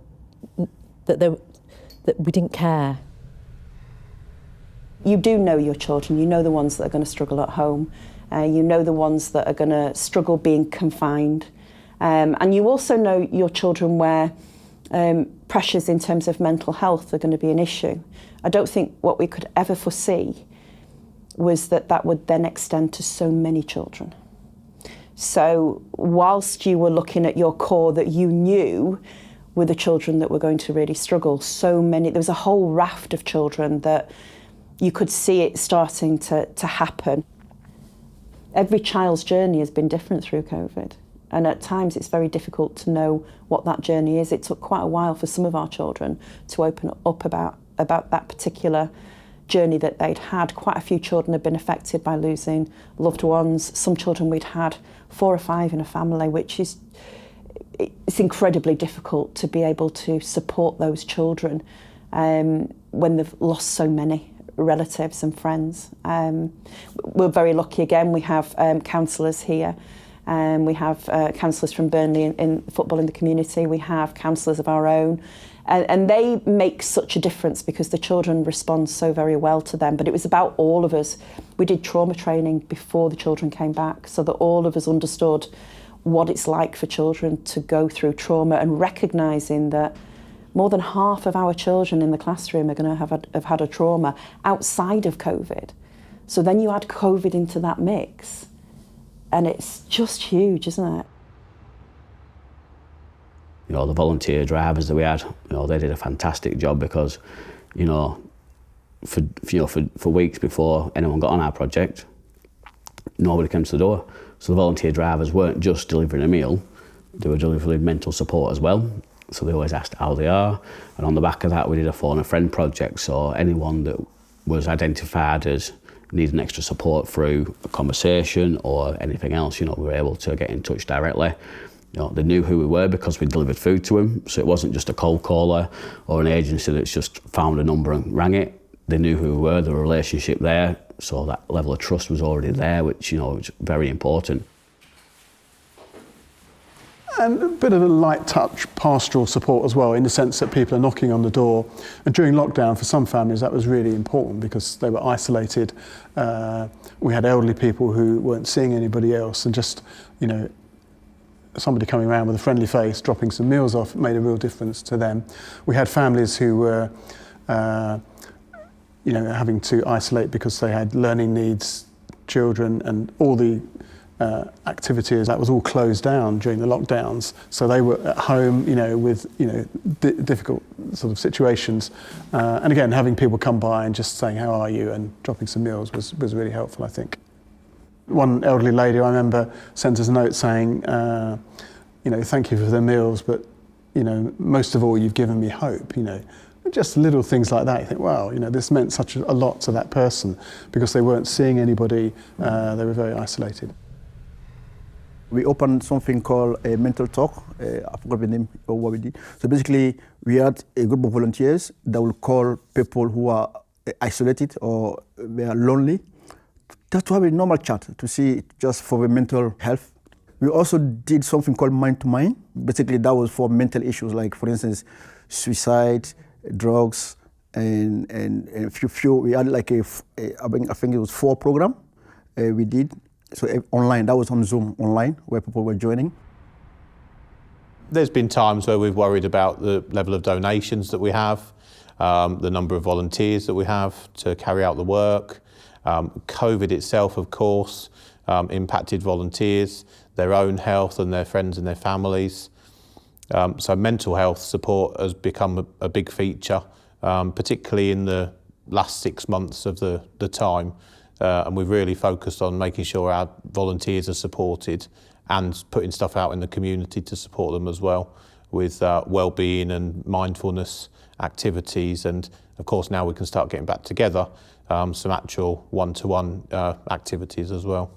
we didn't care. You do know your children. You know the ones that are going to struggle at home. You know the ones that are going to struggle being confined. And you also know your children where pressures in terms of mental health are going to be an issue. I don't think what we could ever foresee was that would then extend to so many children. So whilst you were looking at your core that you knew were the children that were going to really struggle, there was a whole raft of children that you could see it starting to happen. Every child's journey has been different through COVID. And at times it's very difficult to know what that journey is. It took quite a while for some of our children to open up about that particular journey that they'd had. Quite a few children have been affected by losing loved ones. Some children we'd had 4 or 5 in a family, which is it's incredibly difficult to be able to support those children when they've lost so many relatives and friends. We're very lucky again, we have counsellors here. We have counsellors from Burnley in football in the community. We have counsellors of our own. And they make such a difference because the children respond so very well to them. But it was about all of us. We did trauma training before the children came back so that all of us understood what it's like for children to go through trauma, and recognising that more than half of our children in the classroom are going to have had a trauma outside of COVID. So then you add COVID into that mix, and it's just huge, isn't it? You know, the volunteer drivers that we had, you know, they did a fantastic job because, you know, for weeks before anyone got on our project, nobody came to the door. So the volunteer drivers weren't just delivering a meal, they were delivering mental support as well. So they always asked how they are. And on the back of that, we did a phone a friend project. So anyone that was identified as needing extra support through a conversation or anything else, you know, we were able to get in touch directly. You know, they knew who we were because we delivered food to them. So it wasn't just a cold caller or an agency that's just found a number and rang it. They knew who we were, there was a relationship there. So that level of trust was already there, which, you know, was very important. And a bit of a light touch pastoral support as well, in the sense that people are knocking on the door. And during lockdown, for some families, that was really important because they were isolated. We had elderly people who weren't seeing anybody else, and just, you know, somebody coming around with a friendly face, dropping some meals off, made a real difference to them. We had families who were, you know, having to isolate because they had learning needs children, and all the activities, that was all closed down during the lockdowns. So they were at home, you know, with, you know, difficult sort of situations. And again, having people come by and just saying, how are you? And dropping some meals was really helpful, I think. One elderly lady I remember sent us a note saying, you know, thank you for the meals, but, you know, most of all, you've given me hope, you know. Just little things like that. You think, wow, you know, this meant such a lot to that person because they weren't seeing anybody, they were very isolated. We opened something called a mental talk. I forgot the name of what we did. So basically, we had a group of volunteers that will call people who are isolated or they are lonely, just to have a normal chat, to see just for the mental health. We also did something called mind to mind. Basically, that was for mental issues, like, for instance, suicide, drugs, and a few. We had like I think it was 4 program we did. So online, that was on Zoom online, where people were joining. There's been times where we've worried about the level of donations that we have, the number of volunteers that we have to carry out the work. COVID itself, of course, impacted volunteers, their own health and their friends and their families. So mental health support has become a big feature, particularly in the last 6 months of the time. And we've really focused on making sure our volunteers are supported and putting stuff out in the community to support them as well with well-being and mindfulness activities, and of course now we can start getting back together, some actual one-to-one activities as well.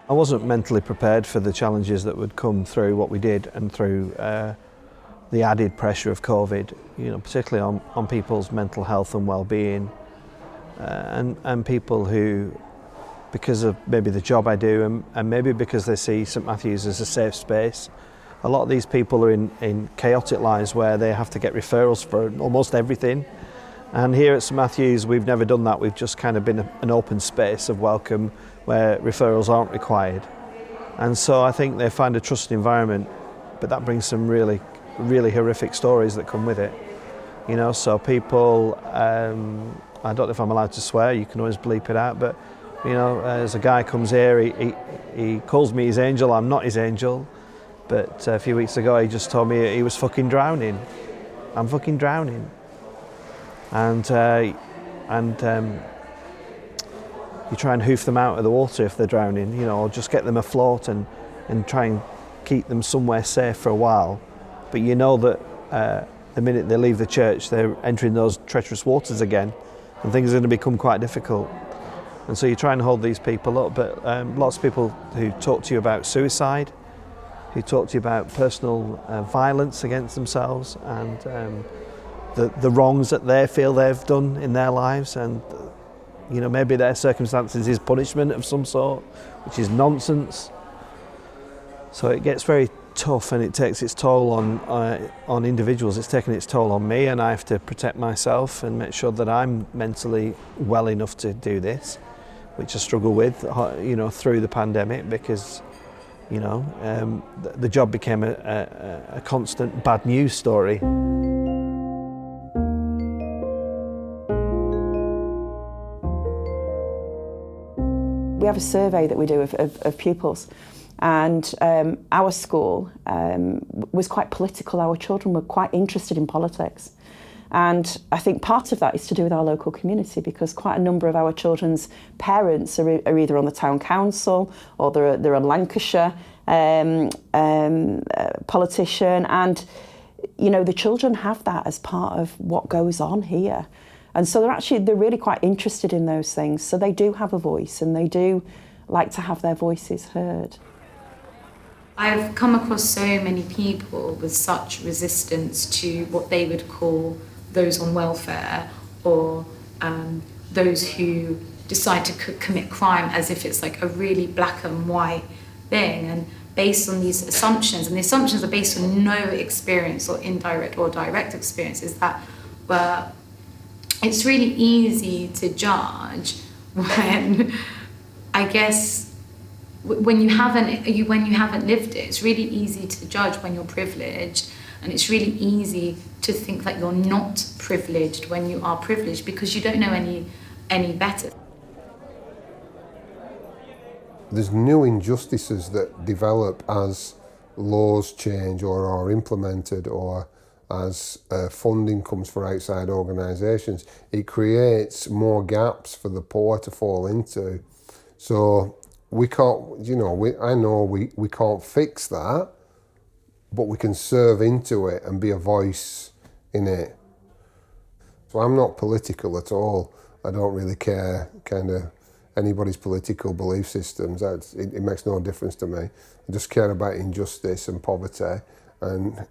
I wasn't mentally prepared for the challenges that would come through what we did and through the added pressure of COVID, particularly on people's mental health and well-being, and people who, because of maybe the job I do and maybe because they see St Matthew's as a safe space, a lot of these people are in chaotic lives where they have to get referrals for almost everything. And here at St Matthew's, we've never done that. We've just kind of been an open space of welcome where referrals aren't required. And so I think they find a trusted environment, but that brings some really, really horrific stories that come with it. So people, I don't know if I'm allowed to swear, you can always bleep it out, but as a guy comes here, he calls me his angel. I'm not his angel, but a few weeks ago he just told me he was fucking drowning. I'm fucking drowning. And you try and hoof them out of the water if they're drowning, or just get them afloat and try and keep them somewhere safe for a while. But you know that the minute they leave the church, they're entering those treacherous waters again, and things are going to become quite difficult. And so you try and hold these people up, but lots of people who talk to you about suicide, who talk to you about personal violence against themselves, and the wrongs that they feel they've done in their lives, and maybe their circumstances is punishment of some sort, which is nonsense. So it gets very tough, and it takes its toll on individuals. It's taken its toll on me, and I have to protect myself and make sure that I'm mentally well enough to do this, which I struggle with, through the pandemic, because the job became a constant bad news story. We have a survey that we do of pupils, and our school was quite political. Our children were quite interested in politics, and I think part of that is to do with our local community, because quite a number of our children's parents are either on the town council or they're a Lancashire politician, and the children have that as part of what goes on here. And so they're really quite interested in those things. So they do have a voice, and they do like to have their voices heard. I've come across so many people with such resistance to what they would call those on welfare, or those who decide to commit crime as if it's like a really black and white thing, and based on these assumptions, and the assumptions are based on no experience or indirect or direct experiences, that it's really easy to judge when, I guess, when you haven't lived it. It's really easy to judge when you're privileged, and it's really easy to think that you're not privileged when you are privileged, because you don't know any better. There's new injustices that develop as laws change or are implemented, or as funding comes for outside organisations. It creates more gaps for the poor to fall into. So we can't, I know we can't fix that, but we can serve into it and be a voice in it. So I'm not political at all. I don't really care kind of anybody's political belief systems. It makes no difference to me. I just care about injustice and poverty, and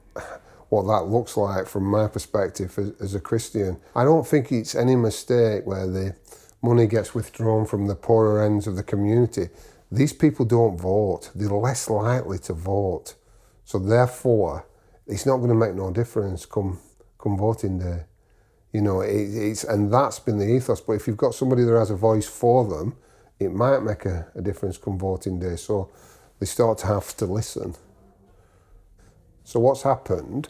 what that looks like from my perspective as a Christian. I don't think it's any mistake where the money gets withdrawn from the poorer ends of the community. These people don't vote. They're less likely to vote. So therefore, it's not going to make no difference come voting day. And that's been the ethos. But if you've got somebody that has a voice for them, it might make a difference come voting day. So they start to have to listen. So what's happened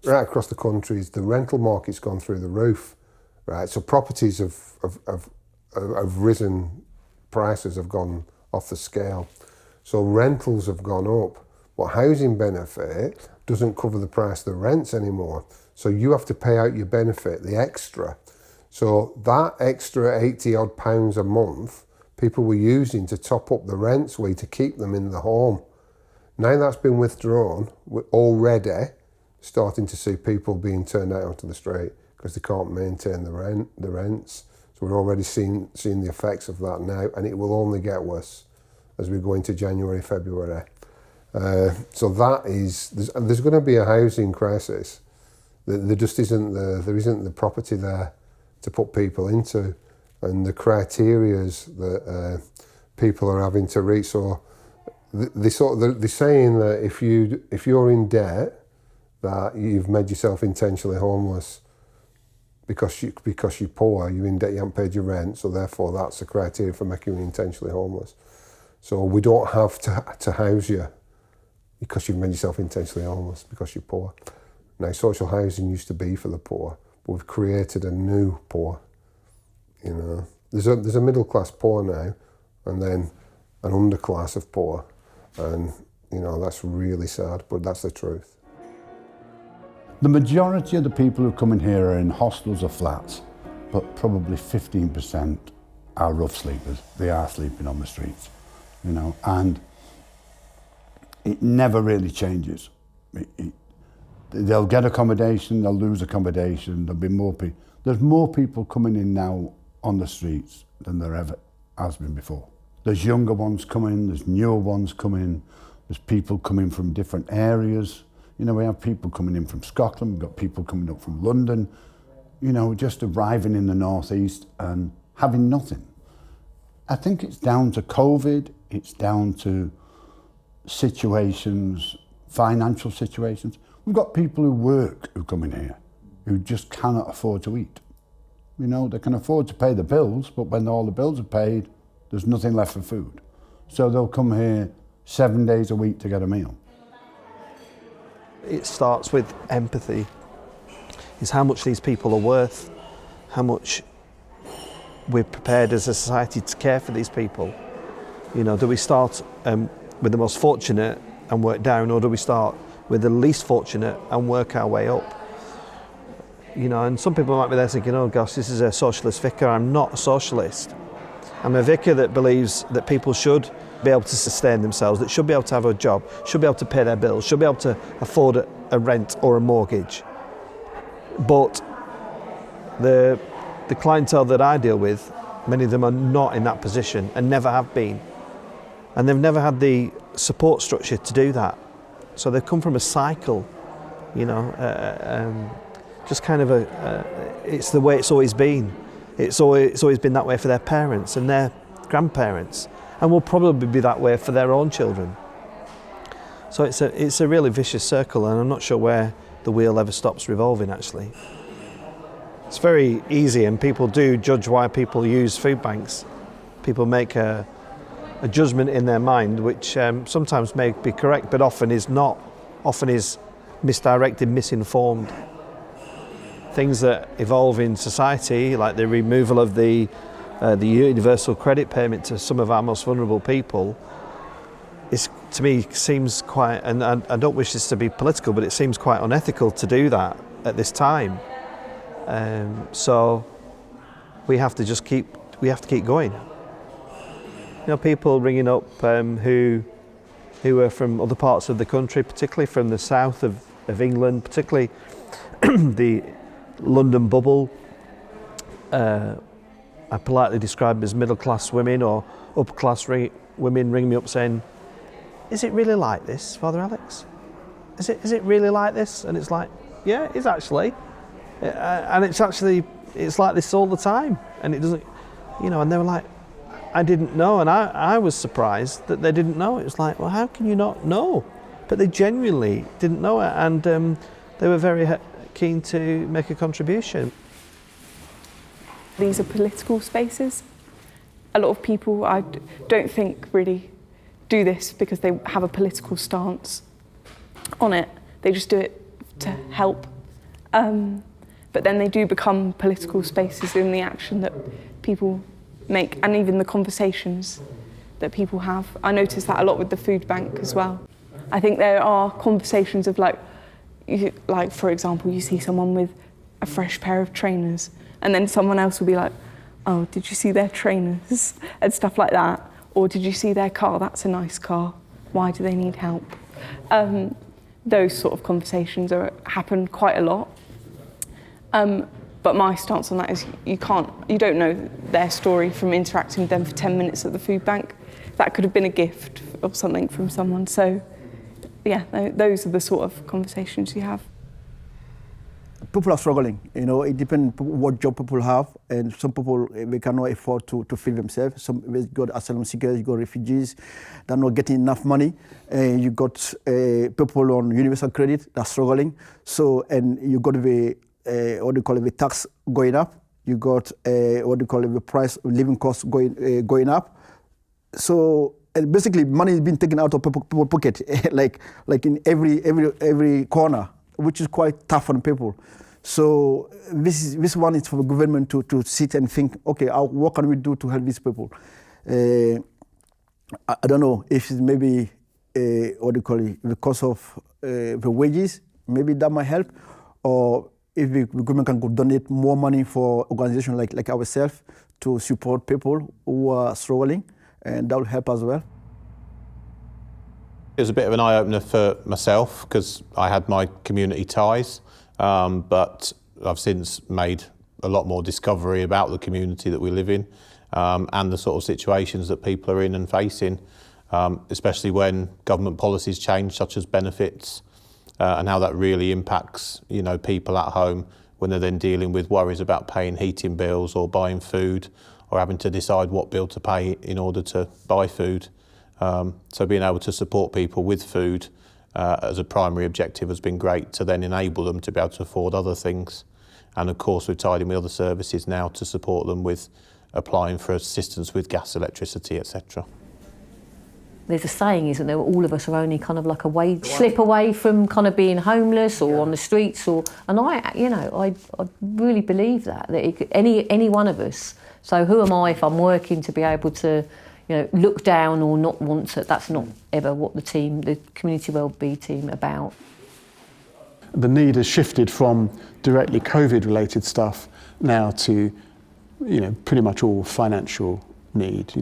right across the country is the rental market's gone through the roof, right? So properties have risen, prices have gone off the scale. So rentals have gone up, but housing benefit doesn't cover the price of the rents anymore. So you have to pay out your benefit, the extra. So that extra 80 odd pounds a month, people were using to top up the rents to keep them in the home. Now that's been withdrawn already, starting to see people being turned out onto the street because they can't maintain the rents. So we're already seeing the effects of that now, and it will only get worse as we go into January, February. So that is, there's going to be a housing crisis. There just isn't the property there to put people into, and the criterias that people are having to reach. So they're saying that if you're in debt, that you've made yourself intentionally homeless because you're poor, you're in debt, you haven't paid your rent, so therefore that's a criteria for making you intentionally homeless. So we don't have to house you because you've made yourself intentionally homeless because you're poor. Now, social housing used to be for the poor, but we've created a new poor. You know, there's a middle class poor now, and then an underclass of poor, and you know that's really sad, but that's the truth. The majority of the people who come in here are in hostels or flats, but probably 15% are rough sleepers. They are sleeping on the streets, you know, and it never really changes. They'll get accommodation, they'll lose accommodation, there'll be more people. There's more people coming in now on the streets than there ever has been before. There's younger ones coming, there's newer ones coming, there's people coming from different areas. You know, we have people coming in from Scotland, we've got people coming up from London, you know, just arriving in the northeast and having nothing. I think it's down to COVID, it's down to situations, financial situations. We've got people who work who come in here who just cannot afford to eat. You know, they can afford to pay the bills, but when all the bills are paid, there's nothing left for food. So they'll come here 7 days a week to get a meal. It starts with empathy. Is how much these people are worth, how much we're prepared as a society to care for these people. You know, do we start with the most fortunate and work down, or do we start with the least fortunate and work our way up? You know, and some people might be there thinking, oh gosh, this is a socialist vicar. I'm not a socialist. I'm a vicar that believes that people should be able to sustain themselves, that should be able to have a job, should be able to pay their bills, should be able to afford a rent or a mortgage. But the clientele that I deal with, many of them are not in that position and never have been. And they've never had the support structure to do that. So they've come from a cycle, you know, just kind of it's the way it's always been. It's always been that way for their parents and their grandparents, and will probably be that way for their own children. So it's a really vicious circle, and I'm not sure where the wheel ever stops revolving, actually. It's very easy, and people do judge why people use food banks. People make a judgment in their mind, which sometimes may be correct, but often is not. Often is misdirected, misinformed. Things that evolve in society, like the removal of the universal credit payment to some of our most vulnerable people, to me seems quite, and I don't wish this to be political, but it seems quite unethical to do that at this time. So we have to keep going. You know, people ringing up who are from other parts of the country, particularly from the south of England, particularly the London bubble. I politely describe them as middle-class women or upper-class women ringing me up saying, "Is it really like this, Father Alex? Is it really like this?" And it's like, yeah, it is actually. And it's like this all the time. And it doesn't, you know, and they were like, I didn't know. And I was surprised that they didn't know. It was like, well, how can you not know? But they genuinely didn't know it. And they were very keen to make a contribution. These are political spaces. A lot of people, I don't think, really do this because they have a political stance on it. They just do it to help. But then they do become political spaces in the action that people make, and even the conversations that people have. I notice that a lot with the food bank as well. I think there are conversations of like for example, you see someone with a fresh pair of trainers, and then someone else will be like, oh, did you see their trainers? And stuff like that. Or did you see their car? That's a nice car. Why do they need help? those sort of conversations happen quite a lot. But my stance on that is you don't know their story from interacting with them for 10 minutes at the food bank. That could have been a gift or something from someone. So, yeah, those are the sort of conversations you have. People are struggling, it depends what job people have, and some people, they cannot afford to feed themselves. Some, they've got asylum seekers, you got refugees, they're not getting enough money. You got people on universal credit that are struggling. So, and you got the, the tax going up. You got the price, living costs going up. So, and basically money is being taken out of people's pocket, like in every corner, which is quite tough on people. So this one is for the government to sit and think, okay, what can we do to help these people? I don't know if it's maybe the cost of the wages, maybe that might help, or if the government can donate more money for organizations like ourselves to support people who are struggling, and that will help as well. It was a bit of an eye-opener for myself because I had my community ties, but I've since made a lot more discovery about the community that we live in and the sort of situations that people are in and facing, especially when government policies change, such as benefits, and how that really impacts, people at home when they're then dealing with worries about paying heating bills or buying food or having to decide what bill to pay in order to buy food. So being able to support people with food as a primary objective has been great to then enable them to be able to afford other things. And of course we've tied in with other services now to support them with applying for assistance with gas, electricity, etc. There's a saying, isn't there, all of us are only kind of like a wage slip away from kind of being homeless or on the streets, and I really believe that it could, any one of us. So who am I if I'm working to be able to look down or not want to? That's not ever what the community wellbeing team are about. The need has shifted from directly COVID-related stuff now to, pretty much all financial need.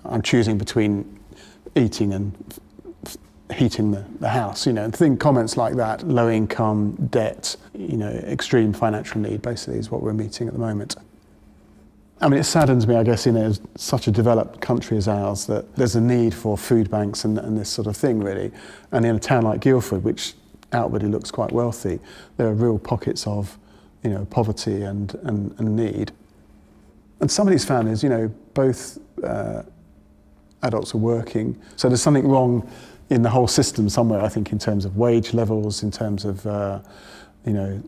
I'm choosing between eating and heating the house. Comments like that, low income, debt, extreme financial need. Basically, is what we're meeting at the moment. I mean, it saddens me, I guess, in such a developed country as ours, that there's a need for food banks and this sort of thing, really. And in a town like Guildford, which outwardly looks quite wealthy, there are real pockets of, poverty and need. And some of these families, both adults are working, so there's something wrong in the whole system somewhere, I think, in terms of wage levels, in terms of,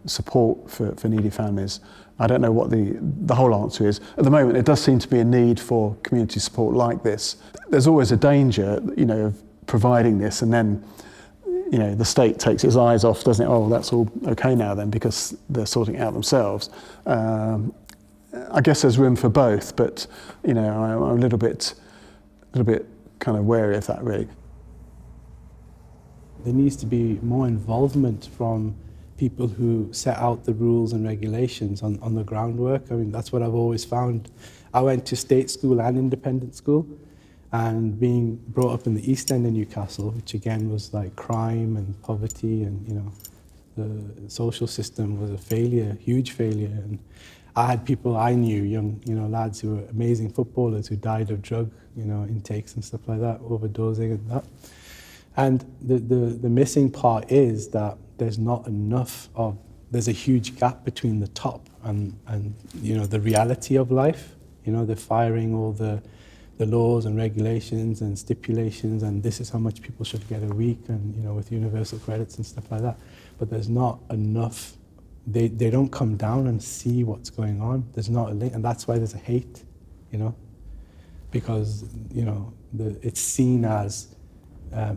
support for needy families. I don't know what the whole answer is. At the moment, it does seem to be a need for community support like this. There's always a danger, of providing this, and then, the state takes its eyes off, doesn't it? Oh, that's all okay now then, because they're sorting it out themselves. I guess there's room for both, but, I'm a little bit kind of wary of that, really. There needs to be more involvement from people who set out the rules and regulations on the groundwork. I mean, that's what I've always found. I went to state school and independent school, and being brought up in the East End of Newcastle, which again was like crime and poverty, and the social system was a failure, huge failure. And I had people I knew, young lads who were amazing footballers who died of drug intakes and stuff like that, overdosing and that. And the missing part is that there's not enough of, there's a huge gap between the top and the reality of life. They're firing all the laws and regulations and stipulations, and this is how much people should get a week, and with universal credits and stuff like that. But there's not enough. They don't come down and see what's going on. There's not a link, and that's why there's a hate, because it's seen as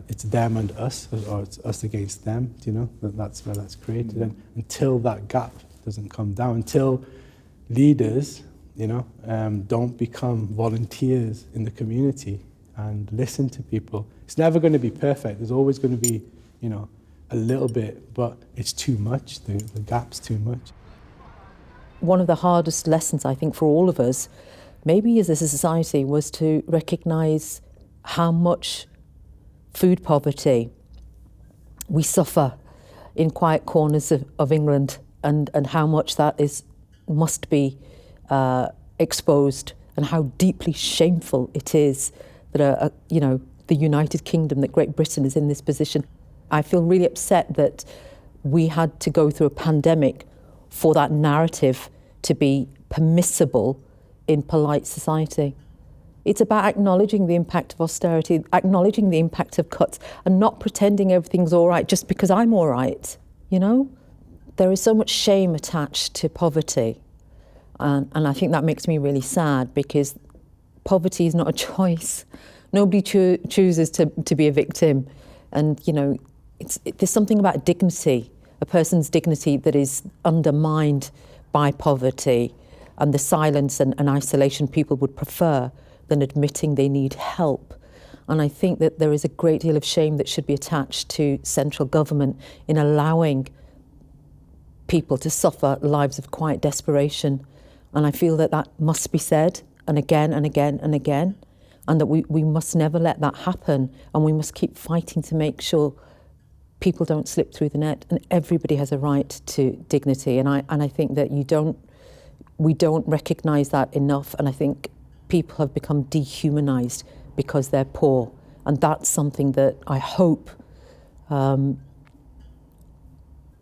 it's them and us, or it's us against them. That's where that's created. And until that gap doesn't come down, until leaders, don't become volunteers in the community and listen to people, it's never going to be perfect. There's always going to be, a little bit, but it's too much. The gap's too much. One of the hardest lessons, I think, for all of us, maybe as a society, was to recognise how much food poverty we suffer in quiet corners of England, and how much that must be exposed, and how deeply shameful it is that the United Kingdom, that Great Britain is in this position. I feel really upset that we had to go through a pandemic for that narrative to be permissible in polite society. It's about acknowledging the impact of austerity, acknowledging the impact of cuts, and not pretending everything's all right just because I'm all right, you know? There is so much shame attached to poverty, and I think that makes me really sad, because poverty is not a choice. Nobody chooses to be a victim, and there's something about dignity, a person's dignity, that is undermined by poverty and the silence and isolation people would prefer than admitting they need help. And I think that there is a great deal of shame that should be attached to central government in allowing people to suffer lives of quiet desperation. And I feel that must be said, and again and again and again, and that we must never let that happen, and we must keep fighting to make sure people don't slip through the net, and everybody has a right to dignity. And I think that we don't recognise that enough, and I think people have become dehumanised because they're poor, and that's something that I hope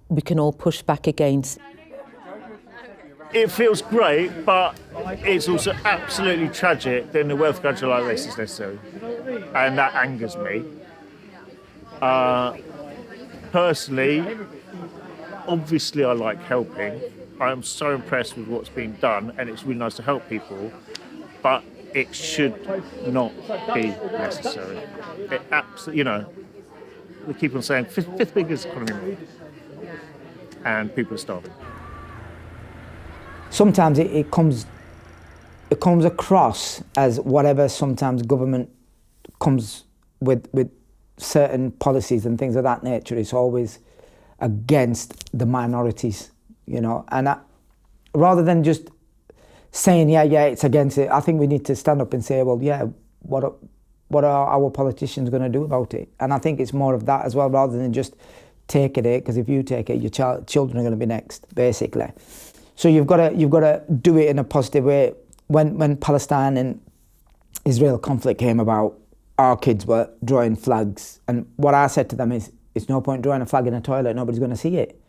we can all push back against. It feels great, but it's also absolutely tragic that the wealth gradualisation is necessary, and that angers me. Personally, obviously I like helping. I'm so impressed with what's being done, and it's really nice to help people, but it should not be necessary. It absolutely, we keep on saying fifth biggest economy, and people are starving. Sometimes it comes across as whatever. Sometimes government comes with certain policies and things of that nature. It's always against the minorities, and rather than just saying yeah it's against it, I think we need to stand up and say, well, yeah, what are our politicians going to do about it? And I think it's more of that as well, rather than just take it, because if you take it, your children are going to be next, basically. So you've got to do it in a positive way. When Palestine and Israel conflict came about, our kids were drawing flags, and what I said to them is, it's no point drawing a flag in a toilet, nobody's going to see it.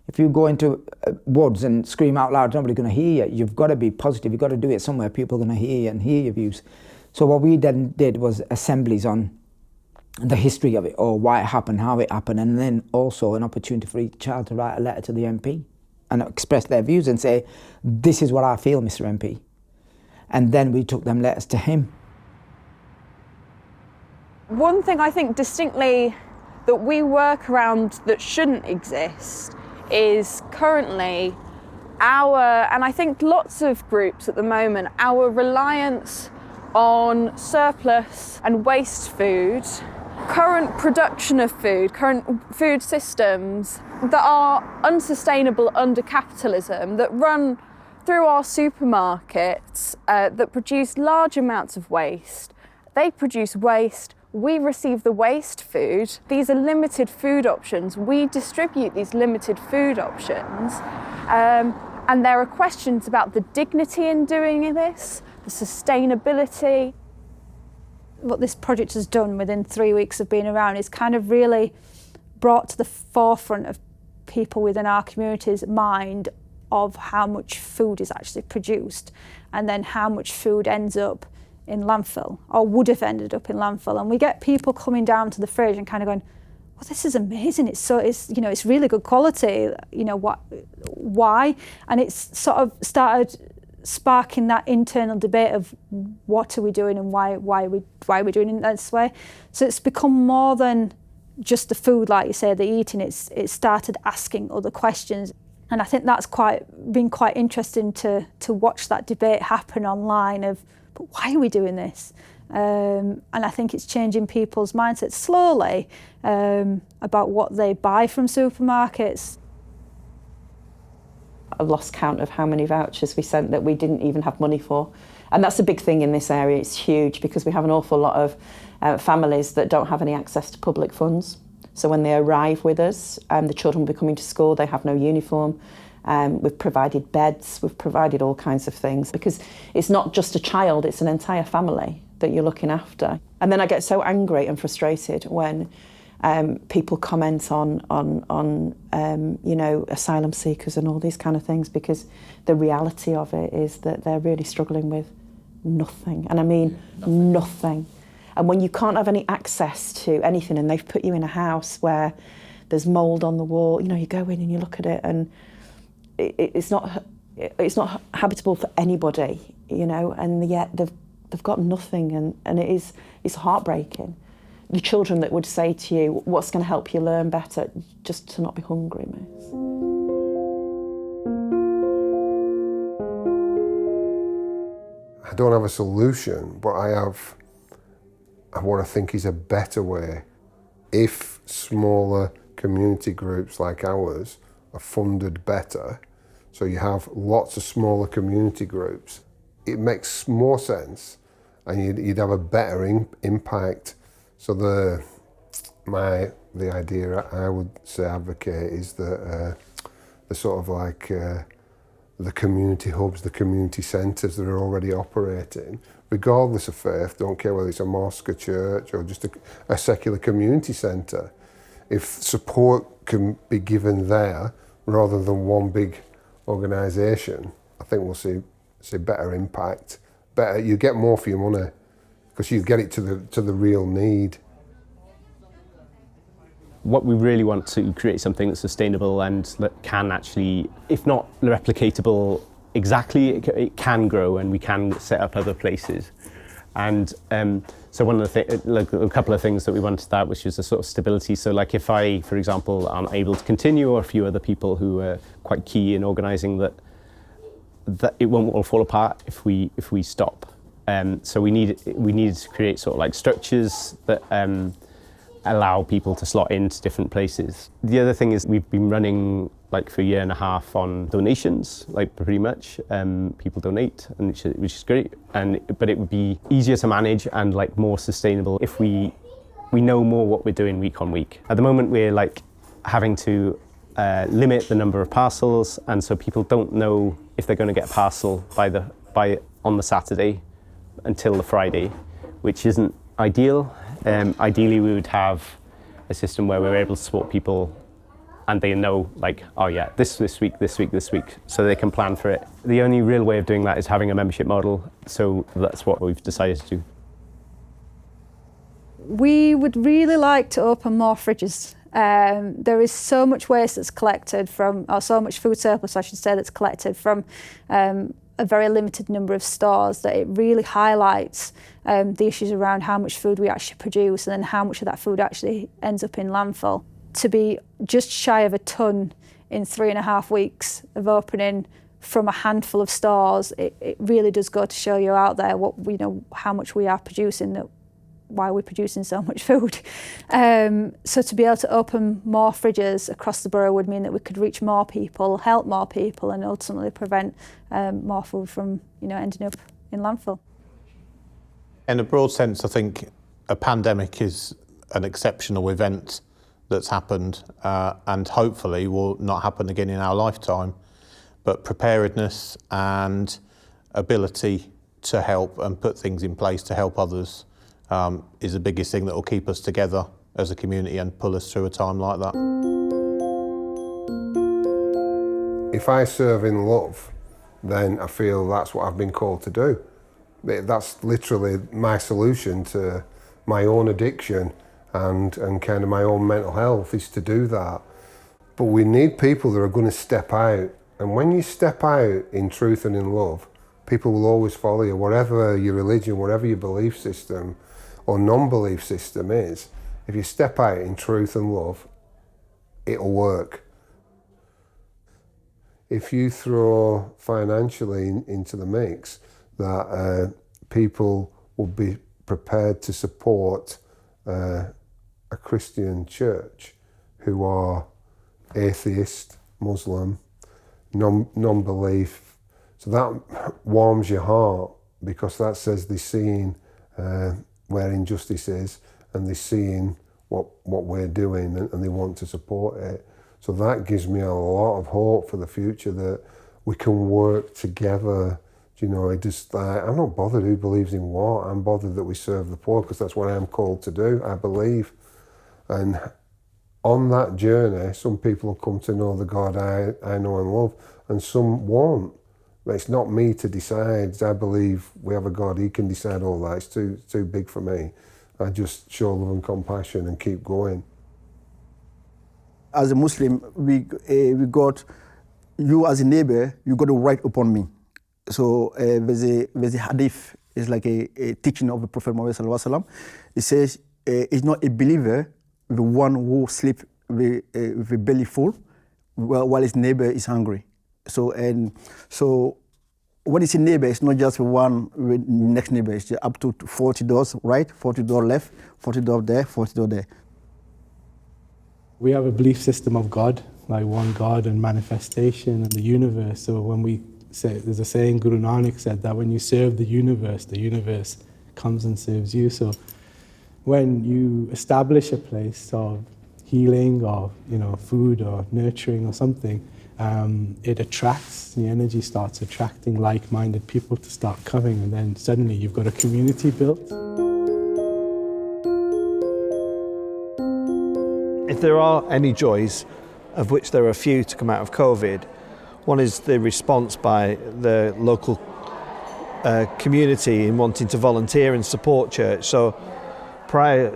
If you go into woods and scream out loud, nobody's going to hear you. You've got to be positive, you've got to do it somewhere people are going to hear you and hear your views. So what we then did was assemblies on the history of it, or why it happened, how it happened, and then also an opportunity for each child to write a letter to the MP and express their views and say, this is what I feel, Mr. MP. And then we took them letters to him. One thing I think distinctly that we work around that shouldn't exist is currently and I think lots of groups at the moment, our reliance on surplus and waste food, current production of food, current food systems that are unsustainable under capitalism, that run through our supermarkets, that produce large amounts of waste. They produce waste, we receive the waste food. These are limited food options. We distribute these limited food options. And there are questions about the dignity in doing this, the sustainability. What this project has done within 3 weeks of being around is kind of really brought to the forefront of people within our community's mind of how much food is actually produced, and then how much food ends up in landfill, or would have ended up in landfill. And we get people coming down to the fridge and kind of going, well, this is amazing, it's really good quality, why? And it's sort of started sparking that internal debate of what are we doing and why are we doing it this way. So it's become more than just the food, like you say, the eating. It started asking other questions, and I think that's been quite interesting to watch that debate happen online of, but why are we doing this? And I think it's changing people's mindsets slowly about what they buy from supermarkets. I've lost count of how many vouchers we sent that we didn't even have money for. And that's a big thing in this area. It's huge because we have an awful lot of families that don't have any access to public funds. So when they arrive with us, the children will be coming to school, they have no uniform. We've provided beds, we've provided all kinds of things, because it's not just a child, it's an entire family that you're looking after. And then I get so angry and frustrated when people comment on you know, asylum seekers and all these kind of things, because the reality of it is that they're really struggling with nothing, and I mean nothing. And when you can't have any access to anything, and they've put you in a house where there's mould on the wall, you know, you go in and you look at it, and it's not habitable for anybody, you know, and yet they've got nothing, and it's heartbreaking. The children that would say to you, what's going to help you learn better? Just to not be hungry, miss. I don't have a solution, but I have what I think is a better way. If smaller community groups like ours are funded better, so you have lots of smaller community groups, it makes more sense, and you'd have a better impact. So the idea I would say advocate is that the sort of like the community hubs, the community centres that are already operating, regardless of faith, don't care whether it's a mosque, a church, or just a secular community centre. If support can be given there rather than one big organisation, I think we'll see better impact. Better, you get more for your money because you get it to the real need. What we really want to create something that's sustainable and that can actually, if not replicatable exactly, it can grow, and we can set up other places. And so one of the like a couple of things that we wanted that, which is a sort of stability. So like if I, for example, aren't able to continue, or a few other people who are quite key in organising, that it won't all fall apart if we stop. So we needed to create sort of like structures that allow people to slot into different places. The other thing is we've been running like for a year and a half on donations, like pretty much. People donate, and which is great. But it would be easier to manage and like more sustainable if we know more what we're doing week on week. At the moment, we're like having to limit the number of parcels, and so people don't know if they're going to get a parcel on the Saturday until the Friday, which isn't ideal. Ideally, we would have a system where we're able to support people and they know, like, oh yeah, this week, so they can plan for it. The only real way of doing that is having a membership model, so that's what we've decided to do. We would really like to open more fridges. There is so much waste that's collected from, or so much food surplus, I should say, that's collected from a very limited number of stores, that it really highlights the issues around how much food we actually produce and then how much of that food actually ends up in landfill. To be just shy of a tonne in 3.5 weeks of opening from a handful of stores, it really does go to show you out there what we know, how much we are producing, why we're producing so much food. So to be able to open more fridges across the borough would mean that we could reach more people, help more people, and ultimately prevent more food from ending up in landfill. In a broad sense, I think a pandemic is an exceptional event that's happened and hopefully will not happen again in our lifetime. But preparedness and ability to help and put things in place to help others is the biggest thing that will keep us together as a community and pull us through a time like that. If I serve in love, then I feel that's what I've been called to do. That's literally my solution to my own addiction and kind of my own mental health, is to do that. But we need people that are going to step out. And when you step out in truth and in love, people will always follow you, whatever your religion, whatever your belief system or non-belief system is. If you step out in truth and love, it'll work. If you throw financially into the mix, that people will be prepared to support a Christian church who are atheist, Muslim, non-belief. So that warms your heart, because that says they're seeing where injustice is, and they're seeing what we're doing, and they want to support it. So that gives me a lot of hope for the future, that we can work together. You know, I'm not bothered who believes in what. I'm bothered that we serve the poor, because that's what I'm called to do, I believe. And on that journey, some people will come to know the God I know and love, and some won't. But it's not me to decide. I believe we have a God, he can decide all that. It's too big for me. I just show love and compassion and keep going. As a Muslim, we got, you as a neighbor, you got to right upon me. So there's a hadith, it's like a teaching of the Prophet Muhammad sallallahu alaihi wasallam. It says, it's not a believer, the one who sleeps with a belly full, while his neighbor is hungry. So when it's a neighbor, it's not just one next neighbor, it's up to 40 doors right, 40 doors left, 40 doors there, 40 doors there. We have a belief system of God, like one God and manifestation and the universe. So when we say, there's a saying, Guru Nanak said that when you serve the universe comes and serves you. So when you establish a place of healing or, you know, food or nurturing or something, it attracts, the energy starts attracting like-minded people to start coming, and then suddenly you've got a community built. If there are any joys, of which there are a few to come out of COVID, one is the response by the local community in wanting to volunteer and support church. So prior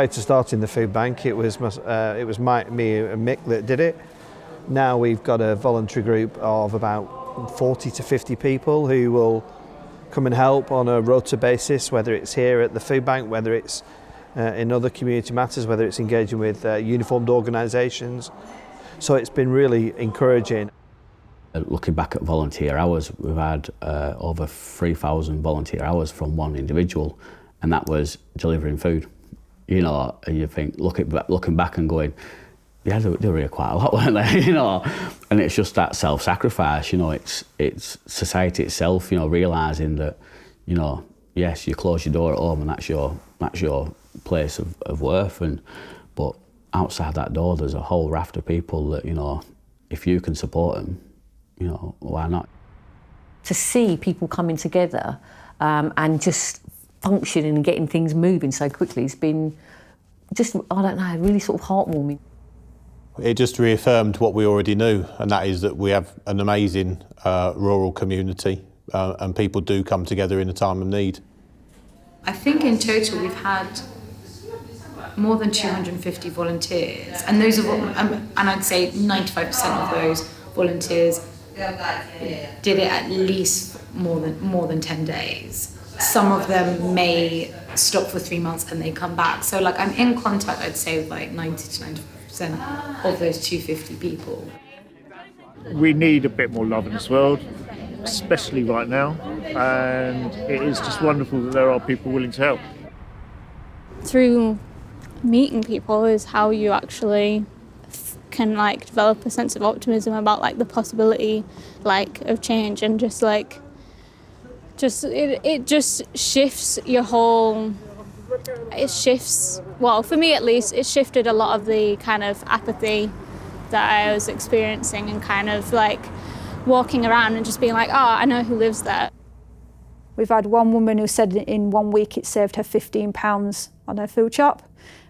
to starting the food bank, it was me and Mick that did it. Now we've got a voluntary group of about 40 to 50 people who will come and help on a rota basis, whether it's here at the food bank, whether it's in other community matters, whether it's engaging with uniformed organisations. So it's been really encouraging. Looking back at volunteer hours, we've had over 3,000 volunteer hours from one individual, and that was delivering food. You know, and you think, looking back and going, yeah, they were really quite a lot, weren't they? You know, and it's just that self-sacrifice. You know, it's society itself. You know, realising that, you know, yes, you close your door at home and that's your place of worth, but outside that door, there's a whole raft of people that, you know, if you can support them, you know, why not? To see people coming together and just functioning and getting things moving so quickly has been just, I don't know, really sort of heartwarming. It just reaffirmed what we already knew, and that is that we have an amazing rural community and people do come together in a time of need. I think in total we've had more than 250 volunteers, and those are, and I'd say 95% of those volunteers did it at least more than 10 days. Some of them may stop for 3 months and they come back. So like I'm in contact, I'd say, with like 90 to 95% of those 250 people. We need a bit more love in this world, especially right now, and it is just wonderful that there are people willing to help. Through meeting people is how you actually can like develop a sense of optimism about like the possibility like of change, and just like it just shifts your whole, it shifts, well, for me at least, it shifted a lot of the kind of apathy that I was experiencing, and kind of like walking around and just being like, oh, I know who lives there. We've had one woman who said in 1 week it saved her £15 on her food shop,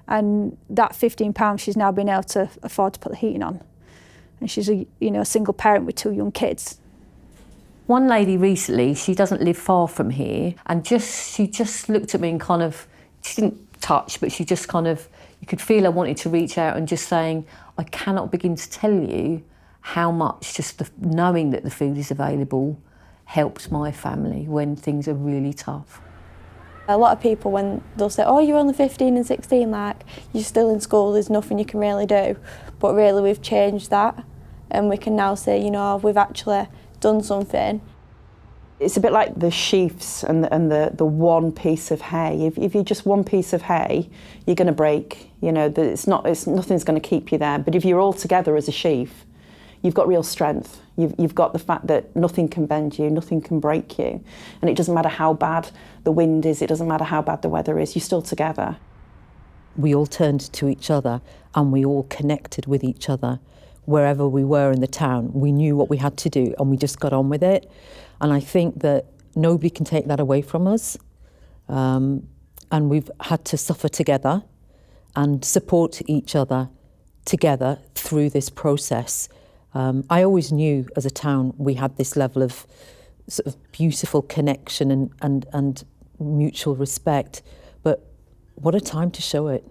and that £15 she's now been able to afford to put the heating on. And she's a single parent with 2 young kids. One lady recently, she doesn't live far from here, and she just looked at me and kind of, she didn't touch, but she just kind of, you could feel her wanted to reach out and just saying, I cannot begin to tell you how much just knowing that the food is available helps my family when things are really tough. A lot of people, when they'll say, oh, you're only 15 and 16, like, you're still in school, there's nothing you can really do. But really we've changed that, and we can now say, you know, we've actually done something. It's a bit like the sheaves and the one piece of hay. If you're just one piece of hay, you're going to break. You know, nothing's going to keep you there. But if you're all together as a sheaf, you've got real strength. You've got the fact that nothing can bend you, nothing can break you. And it doesn't matter how bad the wind is, it doesn't matter how bad the weather is, you're still together. we all turned to each other and we all connected with each other wherever we were in the town. We knew what we had to do and we just got on with it. And I think that nobody can take that away from us. And we've had to suffer together and support each other together through this process. I always knew as a town we had this level of sort of beautiful connection and mutual respect, but what a time to show it.